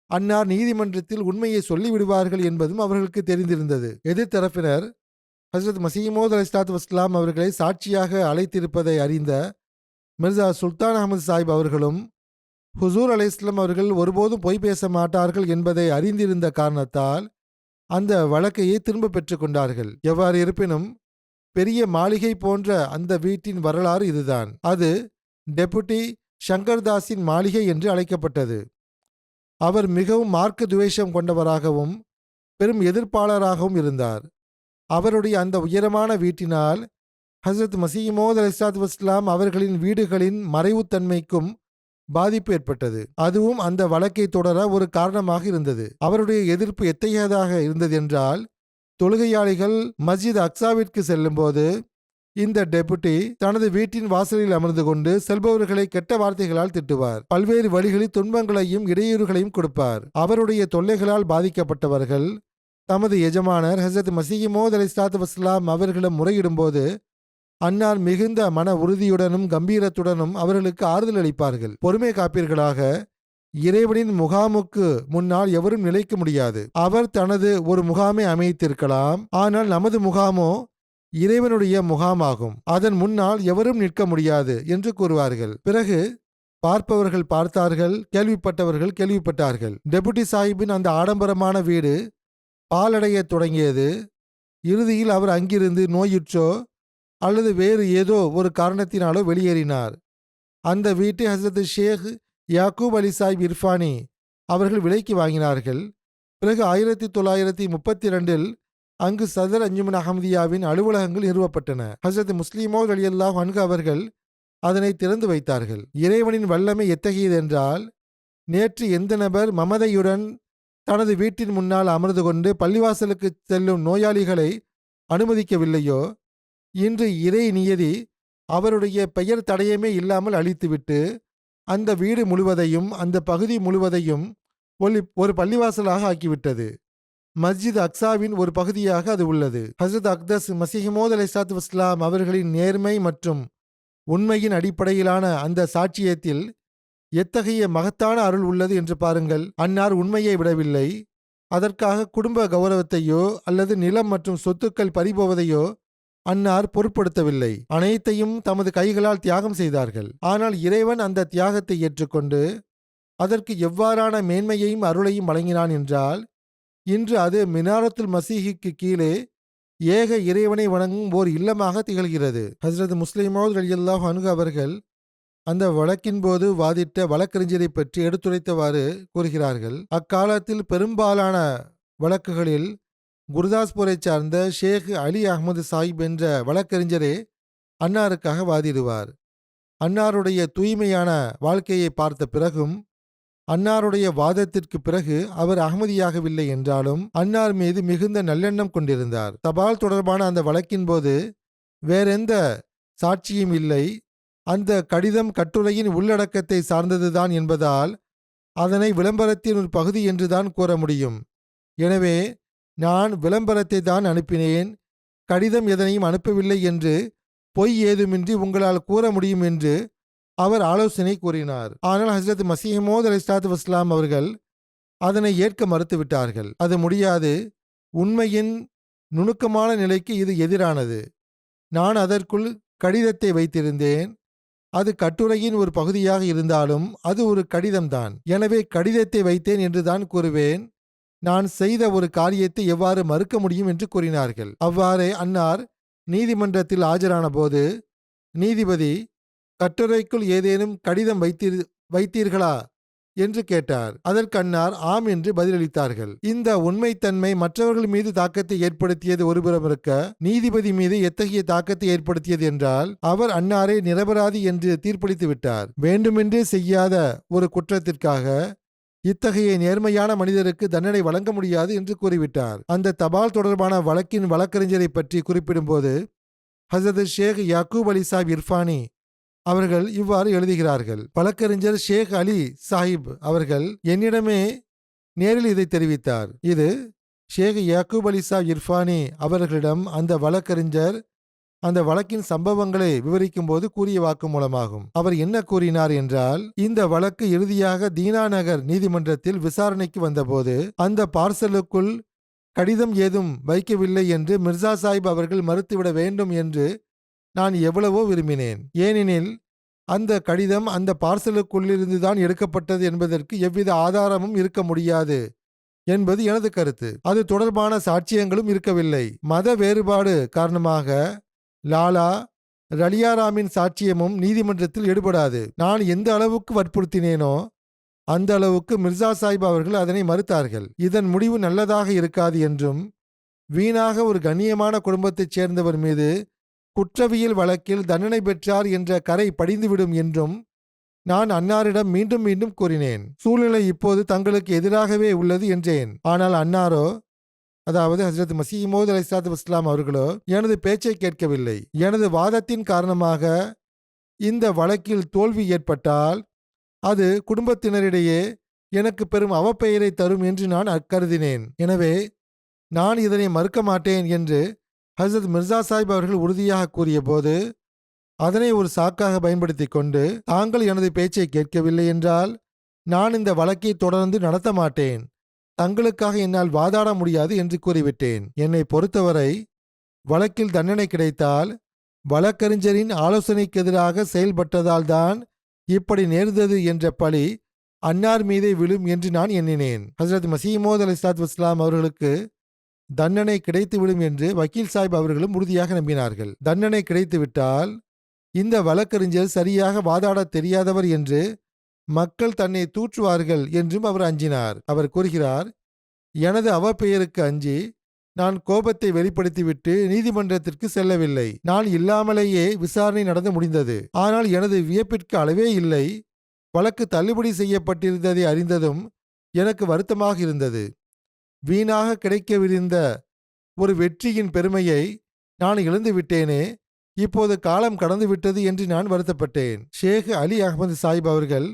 அன்னார் நீதிமன்றத்தில் உண்மையை சொல்லிவிடுவார்கள் என்பதும் அவர்களுக்கு தெரிந்திருந்தது. எதிர்த்தரப்பினர் ஹசரத் மசீஹ் மவ்ஊத் அலைஹிஸ்ஸலாத்து வஸ்ஸலாம் அவர்களை சாட்சியாக அழைத்திருப்பதை அறிந்த மிர்சா சுல்தான் அகமது சாஹிப் அவர்களும் ஹுசூர் அலைஹிஸ்ஸலாம் அவர்கள் ஒருபோதும் பொய் பேச மாட்டார்கள் என்பதை அறிந்திருந்த காரணத்தால் அந்த வழக்கையை திரும்ப பெற்றுக் கொண்டார்கள். எவ்வாறு இருப்பினும் பெரிய மாளிகை போன்ற அந்த வீட்டின் வரலாறு இதுதான். அது டெபுட்டி ஷங்கர்தாஸின் மாளிகை என்று அழைக்கப்பட்டது. அவர் மிகவும் மார்க்க துவேஷம் கொண்டவராகவும் பெரும் எதிர்ப்பாளராகவும் இருந்தார். அவருடைய அந்த உயரமான வீட்டினால் ஹசரத் மசீஹ் மவ்ஊத் அலைஹிஸ்ஸலாத்து வஸ்ஸலாம் அவர்களின் வீடுகளின் மறைவுத்தன்மைக்கும் பாதிப்பு ஏற்பட்டது. அதுவும் அந்த வழக்கை தொடர ஒரு காரணமாக இருந்தது. அவருடைய எதிர்ப்பு எத்தகையதாக இருந்தது என்றால், தொழுகையாளிகள் மஸ்ஜித் அக்ஸாவிற்கு செல்லும்போது இந்த டெபுட்டி தனது வீட்டின் வாசலில் அமர்ந்து கொண்டு செல்பவர்களை கெட்ட வார்த்தைகளால் திட்டுவார். பல்வேறு வழிகளில் துன்பங்களையும் இடையூறுகளையும் கொடுப்பார். அவருடைய தொல்லைகளால் பாதிக்கப்பட்டவர்கள் தமது எஜமானர் ஹசரத் மசீஹ் மவ்ஊத் அலைஹிஸ்ஸலாத்து வஸ்ஸலாம் அவர்களிடம் முறையிடும்போது அன்னார் மிகுந்த மன உறுதியுடனும் கம்பீரத்துடனும் அவர்களுக்கு ஆறுதல் அளிப்பார்கள். பொறுமை காப்பீர்களாக, இறைவனின் முகாமுக்கு முன்னால் எவரும் நிலைக்க முடியாது. அவர் தனது ஒரு முகாமை அமைத்திருக்கலாம், ஆனால் நமது முகாமோ இறைவனுடைய முகாமாகும். அதன் முன்னால் எவரும் நிற்க முடியாது என்று கூறுவார்கள். பிறகு பார்ப்பவர்கள் பார்த்தார்கள், கேள்விப்பட்டவர்கள் கேள்விப்பட்டார்கள். டெபுட்டி சாஹிப்பின் அந்த ஆடம்பரமான வீடு பாலடைய தொடங்கியது. இறுதியில் அவர் அங்கிருந்து நோயுற்றோ அல்லது வேறு ஏதோ ஒரு காரணத்தினாலோ வெளியேறினார். அந்த வீட்டை ஹசரத் ஷேக் யாக்கூப் அலி சாஹிப் இர்ஃபானி அவர்கள் விலைக்கு வாங்கினார்கள். பிறகு 1932 அங்கு சதர் அஞ்சுமன் அஹமதியாவின் அலுவலகங்கள் நிறுவப்பட்டன. ஹசரத் முஸ்லிம் மவ்ஊத் ரலியல்லாஹு அன்ஹு அவர்கள் அதனை திறந்து வைத்தார்கள். இறைவனின் வல்லமை எத்தகையது என்றால், நேற்று எந்த நபர் மமதையுடன் தனது வீட்டின் முன்னால் அமர்ந்து கொண்டு பள்ளிவாசலுக்கு செல்லும் நோயாளிகளை அனுமதிக்கவில்லையோ, இன்று இறை நியதி அவருடைய பெயர் தடயமே இல்லாமல் அழித்துவிட்டு அந்த வீடு முழுவதையும் அந்த பகுதி முழுவதையும் ஒரு பள்ளிவாசலாக ஆக்கிவிட்டது. மஸ்ஜித் அக்ஸாவின் ஒரு பகுதியாக அது உள்ளது. ஹசரத் அக்தஸ் மசீஹ் மவ்ஊத் அலைஹிஸ்ஸலாத்து வஸ்ஸலாம் அவர்களின் நேர்மை மற்றும் உண்மையின் அடிப்படையிலான அந்த சாட்சியத்தில் எத்தகைய மகத்தான அருள் உள்ளது என்று பாருங்கள். அன்னார் உண்மையை விடவில்லை. அதற்காக குடும்ப கௌரவத்தையோ அல்லது நிலம் மற்றும் சொத்துக்கள் பறிபோவதையோ அன்னார் பொருட்படுத்தவில்லை. அனைத்தையும் தமது கைகளால் தியாகம் செய்தார்கள். ஆனால் இறைவன் அந்த தியாகத்தை ஏற்றுக்கொண்டு அதற்கு எவ்வாறான மேன்மையையும் அருளையும் வழங்கினான் என்றால், இன்று அது மினாரத்துல் மசீஹுக்கு கீழே ஏக இறைவனை வணங்கும் ஓர் இல்லமாக திகழ்கிறது. ஹஸ்ரத் முஸ்லிம் மவ்ஊத் ரலியல்லாஹு அன்ஹு அவர்கள் அந்த வழக்கின் போது வாதிட்ட வழக்கறிஞரை பற்றி எடுத்துரைத்தவாறு கூறுகிறார்கள். அக்காலத்தில் பெரும்பாலான வழக்குகளில் குர்தாஸ்பூரை சார்ந்த ஷேக் அலி அஹ்மது சாஹிப் என்ற வழக்கறிஞரே அன்னாருக்காக வாதிடுவார். அன்னாருடைய தூய்மையான வாழ்க்கையை பார்த்த பிறகும், அன்னாருடைய வாதத்திற்கு பிறகு அவர் அகமதியாகவில்லை என்றாலும் அன்னார் மீது மிகுந்த நல்லெண்ணம் கொண்டிருந்தார். தபால் தொடர்பான அந்த வழக்கின் போது வேறெந்த சாட்சியும் இல்லை. அந்த கடிதம் கட்டுரையின் உள்ளடக்கத்தை சார்ந்ததுதான் என்பதால் அதனை விளம்பரத்தின் ஒரு பகுதி என்றுதான் கூற முடியும். எனவே நான் விளம்பரத்தை தான் அனுப்பினேன், கடிதம் எதனையும் அனுப்பவில்லை என்று பொய் ஏதுமின்றி உங்களால் கூற முடியும் என்று அவர் ஆலோசனை கூறினார். ஆனால் ஹஸ்ரத் மசீஹ் மவ்ஊத் அலைஹிஸ்ஸலாத்து வஸ்ஸலாம் அவர்கள் அதனை ஏற்க மறுத்துவிட்டார்கள். அது முடியாது. உண்மையின் நுணுக்கமான நிலைக்கு இது எதிரானது. நான் அதற்குள் கடிதத்தை வைத்திருந்தேன். அது கட்டுரையின் ஒரு பகுதியாக இருந்தாலும் அது ஒரு கடிதம்தான். எனவே கடிதத்தை வைத்தேன் என்றுதான் கூறுவேன். நான் செய்த ஒரு காரியத்தை எவ்வாறு மறுக்க முடியும் என்று கூறினார்கள். அவ்வாறே அன்னார் நீதிமன்றத்தில் ஆஜரான போது நீதிபதி, கட்டுரைக்குள் ஏதேனும் கடிதம் வைத்தீர்களா என்று கேட்டார். அதற்கு அன்னார் ஆம் என்று பதிலளித்தார்கள். இந்த உண்மைத்தன்மை மற்றவர்கள் மீது தாக்கத்தை ஏற்படுத்தியது ஒருபுறம் இருக்க, நீதிபதி மீது எத்தகைய தாக்கத்தை ஏற்படுத்தியது என்றால், அவர் அன்னாரை நிரபராதி என்று தீர்ப்பளித்து விட்டார். வேண்டுமென்றே செய்யாத ஒரு குற்றத்திற்காக இத்தகைய நேர்மையான மனிதருக்கு தண்டனை வழங்க முடியாது என்று கூறிவிட்டார். அந்த தபால் தொடர்பான வழக்கின் வழக்கறிஞரை பற்றி குறிப்பிடும்போது ஹசரத் ஷேக் யாக்கூப் அலி சாஹிப் இர்ஃபானி அவர்கள் இவ்வாறு எழுதுகிறார்கள். வழக்கறிஞர் ஷேக் அலி சாஹிப் அவர்கள் என்னிடமே நேரில் இதை தெரிவித்தார். இது ஷேக் யாக்கூப் அலி சாஹிப் இர்ஃபானி அவர்களிடம் அந்த வழக்கறிஞர் அந்த வழக்கின் சம்பவங்களை விவரிக்கும் போது கூறிய வாக்குமூலமாகும். அவர் என்ன கூறினார் என்றால், இந்த வழக்கு இறுதியாக தீனா நகர் நீதிமன்றத்தில் விசாரணைக்கு வந்தபோது அந்த பார்சலுக்குள் கடிதம் ஏதும் வைக்கவில்லை என்று மிர்சா சாஹிப் அவர்கள் மறுத்துவிட வேண்டும் என்று நான் எவ்வளவோ விரும்பினேன். ஏனெனில் அந்த கடிதம் அந்த பார்சலுக்குள்ளிருந்துதான் எடுக்கப்பட்டது என்பதற்கு எவ்வித ஆதாரமும் இருக்க முடியாது என்பது எனது கருத்து. அது தொடர்பான சாட்சியங்களும் இருக்கவில்லை. மத வேறுபாடு காரணமாக லாலா ரலியாராமின் சாட்சியமும் நீதிமன்றத்தில் எடுபடாது. நான் எந்த அளவுக்கு வற்புறுத்தினேனோ அந்த அளவுக்கு மிர்சா சாஹிப் அவர்கள் அதனை மறுத்தார்கள். இதன் முடிவு நல்லதாக இருக்காது என்றும், வீணாக ஒரு கண்ணியமான குடும்பத்தைச் சேர்ந்தவர் மீது குற்றவியல் வழக்கில் தண்டனை பெற்றார் என்ற கரை படிந்துவிடும் என்றும் நான் அன்னாரிடம் மீண்டும் மீண்டும் கூறினேன். சூழ்நிலை இப்போது தங்களுக்கு எதிராகவே உள்ளது என்றேன். ஆனால் அன்னாரோ, அதாவது ஹஜ்ரத் மசீஹ் மவ்ஊத் அலைஹிஸ்ஸலாத்து வஸ்ஸலாம் அவர்களோ எனது பேச்சை கேட்கவில்லை. எனது வாதத்தின் காரணமாக இந்த வழக்கில் தோல்வி ஏற்பட்டால் அது குடும்பத்தினரிடையே எனக்கு பெரும் அவப்பெயரை தரும் என்று நான் கருதினேன். எனவே நான் இதனை மறுக்க மாட்டேன் என்று ஹஜ்ரத் மிர்சா சாஹிப் அவர்கள் உறுதியாக கூறிய போது, அதனை ஒரு சாக்காக பயன்படுத்தி கொண்டு, தாங்கள் எனது பேச்சை கேட்கவில்லை என்றால் நான் இந்த வழக்கை தொடர்ந்து நடத்த மாட்டேன், தங்களுக்காக என்னால் வாதாட முடியாது என்று கூறிவிட்டேன். என்னை பொறுத்தவரை வழக்கில் தண்டனை கிடைத்தால் வழக்கறிஞரின் ஆலோசனைக்கு எதிராக செயல்பட்டதால் தான் இப்படி நேர்ந்தது என்ற பழி அன்னார் மீதே விழும் என்று நான் எண்ணினேன். ஹஜ்ரத் மசீஹ் மவ்ஊத் அலைஹிஸ்ஸலாத்து வஸ்ஸலாம் அவர்களுக்கு தண்டனை கிடைத்துவிடும் என்று வக்கீல் சாஹிப் அவர்களும் உறுதியாக நம்பினார்கள். தண்டனை கிடைத்துவிட்டால் இந்த வழக்கறிஞர் சரியாக வாதாட தெரியாதவர் என்று மக்கள் தன்னை தூற்றுவார்கள் என்றும் அவர் அஞ்சினார். அவர் கூறுகிறார், எனது அவப்பெயருக்கு அஞ்சி நான் கோபத்தை வெளிப்படுத்திவிட்டு நீதிமன்றத்திற்கு செல்லவில்லை. நான் இல்லாமலேயே விசாரணை நடந்து முடிந்தது. ஆனால் எனது வியப்பிற்கு அளவே இல்லை. வழக்கு தள்ளுபடி செய்யப்பட்டிருந்ததை அறிந்ததும் எனக்கு வருத்தமாக இருந்தது. வீணாக கிடைக்கவிருந்த ஒரு வெற்றியின் பெருமையை நான் இழந்து விட்டேனே, இப்போது காலம் கடந்துவிட்டது என்று நான் வருத்தப்பட்டேன். ஷேக் அலி அஹ்மது சாஹிப் அவர்கள்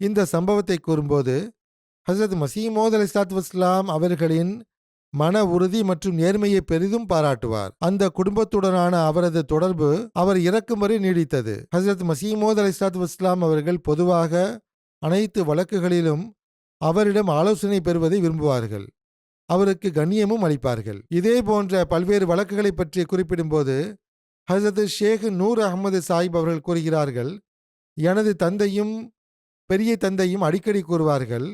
இந்த சம்பவத்தை கூறும்போது ஹஜ்ரத் மசீஹ் மவ்ஊத் அலைஹிஸ்ஸலாத்து வஸ்ஸலாம் அவர்களின் மன உறுதி மற்றும் நேர்மையை பெரிதும் பாராட்டுவார். அந்த குடும்பத்துடனான அவரது தொடர்பு அவர் இறக்கும் வரை நீடித்தது. ஹஜ்ரத் மசீஹ் மவ்ஊத் அலைஹிஸ்ஸலாத்து வஸ்ஸலாம் அவர்கள் பொதுவாக அனைத்து வழக்குகளிலும் அவரிடம் ஆலோசனை பெறுவதை விரும்புவார்கள். அவருக்கு கண்ணியமும் அளிப்பார்கள். இதே போன்ற பல்வேறு வழக்குகளை பற்றி குறிப்பிடும்போது ஹஜ்ரத் ஷேக் நூர் அஹ்மது சாஹிப் அவர்கள் கூறுகிறார்கள், எனது தந்தையும் பெரிய தந்தையும் அடிக்கடி கூறுவார்கள்,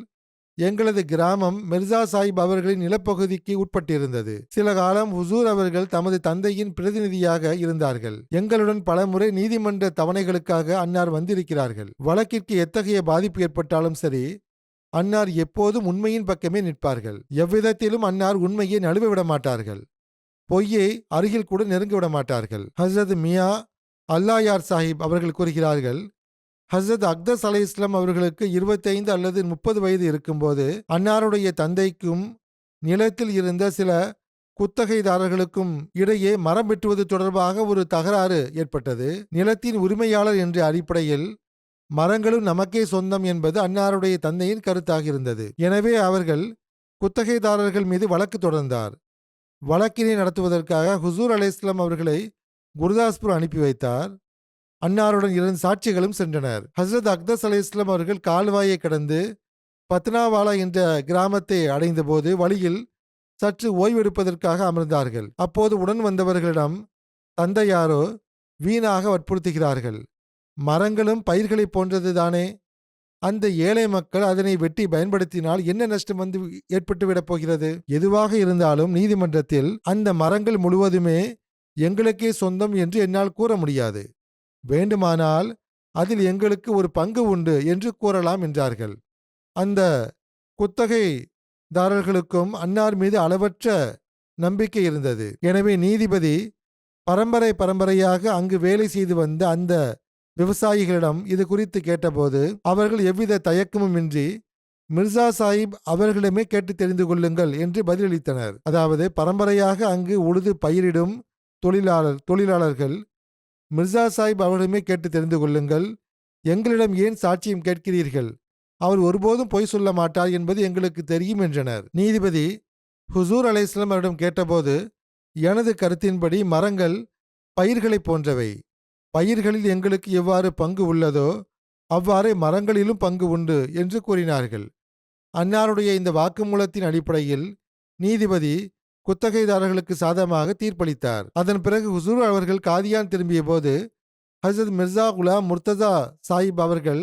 எங்களது கிராமம் மிர்சா சாஹிப் அவர்களின் நிலப்பகுதிக்கு உட்பட்டிருந்தது. சில காலம் ஹுசூர் அவர்கள் தமது தந்தையின் பிரதிநிதியாக இருந்தார்கள். எங்களுடன் பலமுறை நீதிமன்ற தவணைகளுக்காக அன்னார் வந்திருக்கிறார்கள். வழக்கிற்கு எத்தகைய பாதிப்பு ஏற்பட்டாலும் சரி, அன்னார் எப்போதும் உண்மையின் பக்கமே நிற்பார்கள். எவ்விதத்திலும் அன்னார் உண்மையை நழுவ விட மாட்டார்கள். பொய்யை அருகில் கூட நெருங்க விட மாட்டார்கள். ஹஸ்ரத் மியா அல்லாயார் சாஹிப் அவர்கள் கூறுகிறார்கள், ஹஸ்ரத் அக்தஸ் அலை இஸ்லாம் அவர்களுக்கு 25 அல்லது 30 வயது இருக்கும்போது அன்னாருடைய தந்தைக்கும் நிலத்தில் இருந்த சில குத்தகைதாரர்களுக்கும் இடையே மரம் வெட்டுவது தொடர்பாக ஒரு தகராறு ஏற்பட்டது. நிலத்தின் உரிமையாளர் என்ற அடிப்படையில் மரங்களும் நமக்கே சொந்தம் என்பது அன்னாருடைய தந்தையின் கருத்தாக இருந்தது. எனவே அவர்கள் குத்தகைதாரர்கள் மீது வழக்கு தொடர்ந்தார். வழக்கினை நடத்துவதற்காக ஹுசூர் அலைஹிஸ்ஸலாம் அவர்களை குருதாஸ்பூர் அனுப்பி வைத்தார். அன்னாருடன் 2 சாட்சிகளும் சென்றனர். ஹஸ்ரத் அக்தஸ் அலைஹிஸ்ஸலாம் அவர்கள் கால்வாயை கடந்து பத்னாவாலா என்ற கிராமத்தை அடைந்தபோது வழியில் சற்று ஓய்வெடுப்பதற்காக அமர்ந்தார்கள். அப்போது உடன் வந்தவர்களிடம் தந்தையாரோ வீணாக வற்புறுத்துகிறார்கள். மரங்களும் பயிர்களைப் போன்றது தானே, அந்த ஏழை மக்கள் அதனை வெட்டி பயன்படுத்தினால் என்ன நஷ்டம் வந்து ஏற்பட்டுவிடப் போகிறது? எதுவாக இருந்தாலும் நீதிமன்றத்தில் அந்த மரங்கள் முழுவதுமே எங்களுக்கே சொந்தம் என்று என்னால் கூற முடியாது. வேண்டுமானால் அதில் எங்களுக்கு ஒரு பங்கு உண்டு என்று கூறலாம் என்றார்கள். அந்த குத்தகைதாரர்களுக்கும் அன்னார் மீது அளவற்ற நம்பிக்கை இருந்தது. எனவே நீதிபதி பரம்பரையாக அங்கு வேலை செய்து வந்த அந்த விவசாயிகளிடம் இது குறித்து கேட்டபோது அவர்கள் எவ்வித தயக்கமுமின்றி மிர்சா சாஹிப் அவர்களிடமே கேட்டு தெரிந்து கொள்ளுங்கள் என்று பதிலளித்தனர். அதாவது பரம்பரையாக அங்கு உழுது பயிரிடும் தொழிலாளர்கள் மிர்சா சாஹிப் அவர்களிடமே கேட்டு தெரிந்து கொள்ளுங்கள், எங்களிடம் ஏன் சாட்சியம் கேட்கிறீர்கள், அவர் ஒருபோதும் பொய் சொல்ல மாட்டார் என்பது எங்களுக்கு தெரியும் என்றனர். நீதிபதி ஹுசூர் அலைஹிஸ்ஸலாம் அவரிடம் கேட்டபோது, எனது கருத்தின்படி மரங்கள் பயிர்களைப் போன்றவை. பயிர்களில் எங்களுக்கு எவ்வாறு பங்கு உள்ளதோ அவ்வாறே மரங்களிலும் பங்கு உண்டு என்று கூறினார்கள். அன்னாருடைய இந்த வாக்குமூலத்தின் அடிப்படையில் நீதிபதி குத்தகைதாரர்களுக்கு சாதகமாக தீர்ப்பளித்தார். அதன் பிறகு ஹுசூர் அவர்கள் காதியான் திரும்பிய போது ஹசரத் மிர்சா குலாம் முர்ததா சாஹிப் அவர்கள்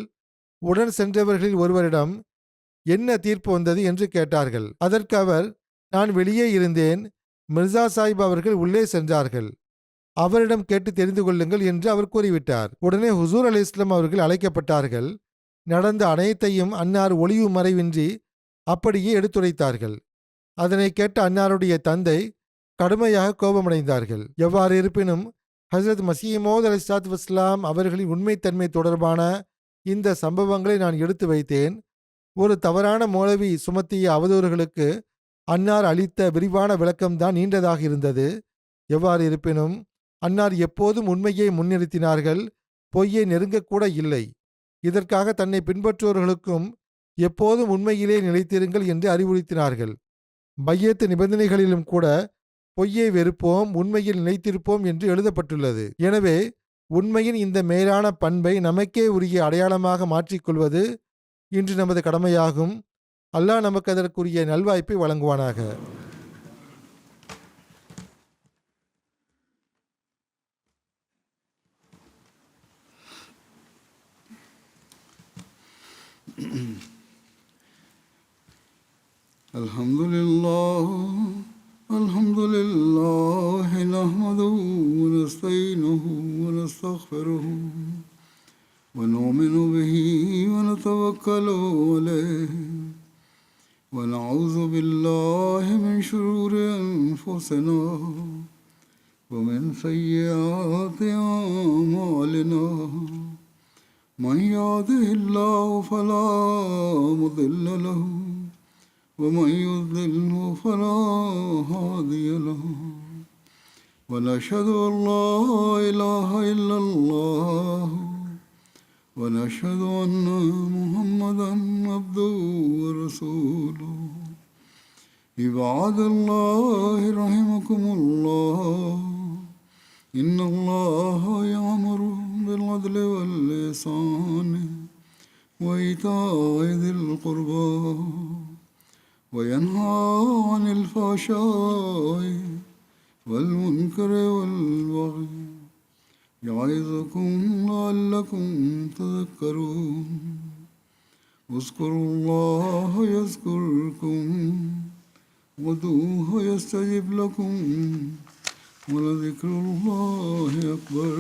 உடன் சென்றவர்களில் ஒருவரிடம் என்ன தீர்ப்பு வந்தது என்று கேட்டார்கள். அதற்கு அவர், நான் வெளியே இருந்தேன், மிர்சா சாஹிப் அவர்கள் உள்ளே சென்றார்கள், அவரிடம் கேட்டு தெரிந்து கொள்ளுங்கள் என்று அவர் கூறிவிட்டார். உடனே ஹுசூர் அலைஹிஸ்ஸலாம் அவர்கள் அழைக்கப்பட்டார்கள். நடந்த அனைத்தையும் அன்னார் ஒளிவு மறைவின்றி அப்படியே எடுத்துரைத்தார்கள். அதனை கேட்ட அன்னாருடைய தந்தை கடுமையாக கோபமடைந்தார்கள். எவ்வாறு இருப்பினும் ஹசரத் மசீஹ் மவ்ஊத் அலைஹிஸ்ஸலாத்து வஸ்ஸலாம் அவர்களின் உண்மைத்தன்மை தொடர்பான இந்த சம்பவங்களை நான் எடுத்து வைத்தேன். ஒரு தவறான மௌலவி சுமத்திய அவதூறுகளுக்கு அன்னார் அளித்த விரிவான விளக்கம்தான் நீண்டதாக இருந்தது. எவ்வாறு இருப்பினும் அன்னார் எப்போதும் உண்மையை முன்னிறுத்தினார்கள், பொய்யை நெருங்கக்கூட இல்லை. இதற்காக தன்னை பின்பற்றுபவர்களுக்கும் எப்போதும் உண்மையிலே நிலைத்திருங்கள் என்று அறிவுறுத்தினார்கள். பையத்து நிபந்தனைகளிலும் கூட பொய்யை வெறுப்போம், உண்மையில் நிலைத்திருப்போம் என்று எழுதப்பட்டுள்ளது. எனவே உண்மையின் இந்த மேலான பண்பை நமக்கே உரிய அடையாளமாக மாற்றிக்கொள்வது இன்று நமது கடமையாகும். அல்லாஹ் நமக்கு அதற்குரிய நல்வாய்ப்பை வழங்குவானாக. அல்ஹம்துலில்லாஹ் நஹ்மதுஹு வ நஸ்தஈனுஹு வ நஸ்தக்ஃபிருஹு வ நு'மினு பிஹி வ நதவக்கலு அலைஹி வ நஊது பில்லாஹி மின் ஷுரூரி அன்ஃபுஸினா வ மின் ஸய்யிஆத்தி அஅமாலினா மன் யஹ்திஹில்லாஹு ஃபலா முضில்ல லஹு ومن يضلل فلا هادي له ونشهد أن لا إله إلا الله ونشهد أن محمدا عبده ورسوله عباد الله رحمكم الله إن الله يأمر بالعدل والإحسان وإيتاء ذي القربى وينهى عن الفحشاء والمنكر والبغي يعظكم لعلكم تذكرون اذكروا الله يذكركم وادعوه يستجب لكم ولذكر الله أكبر.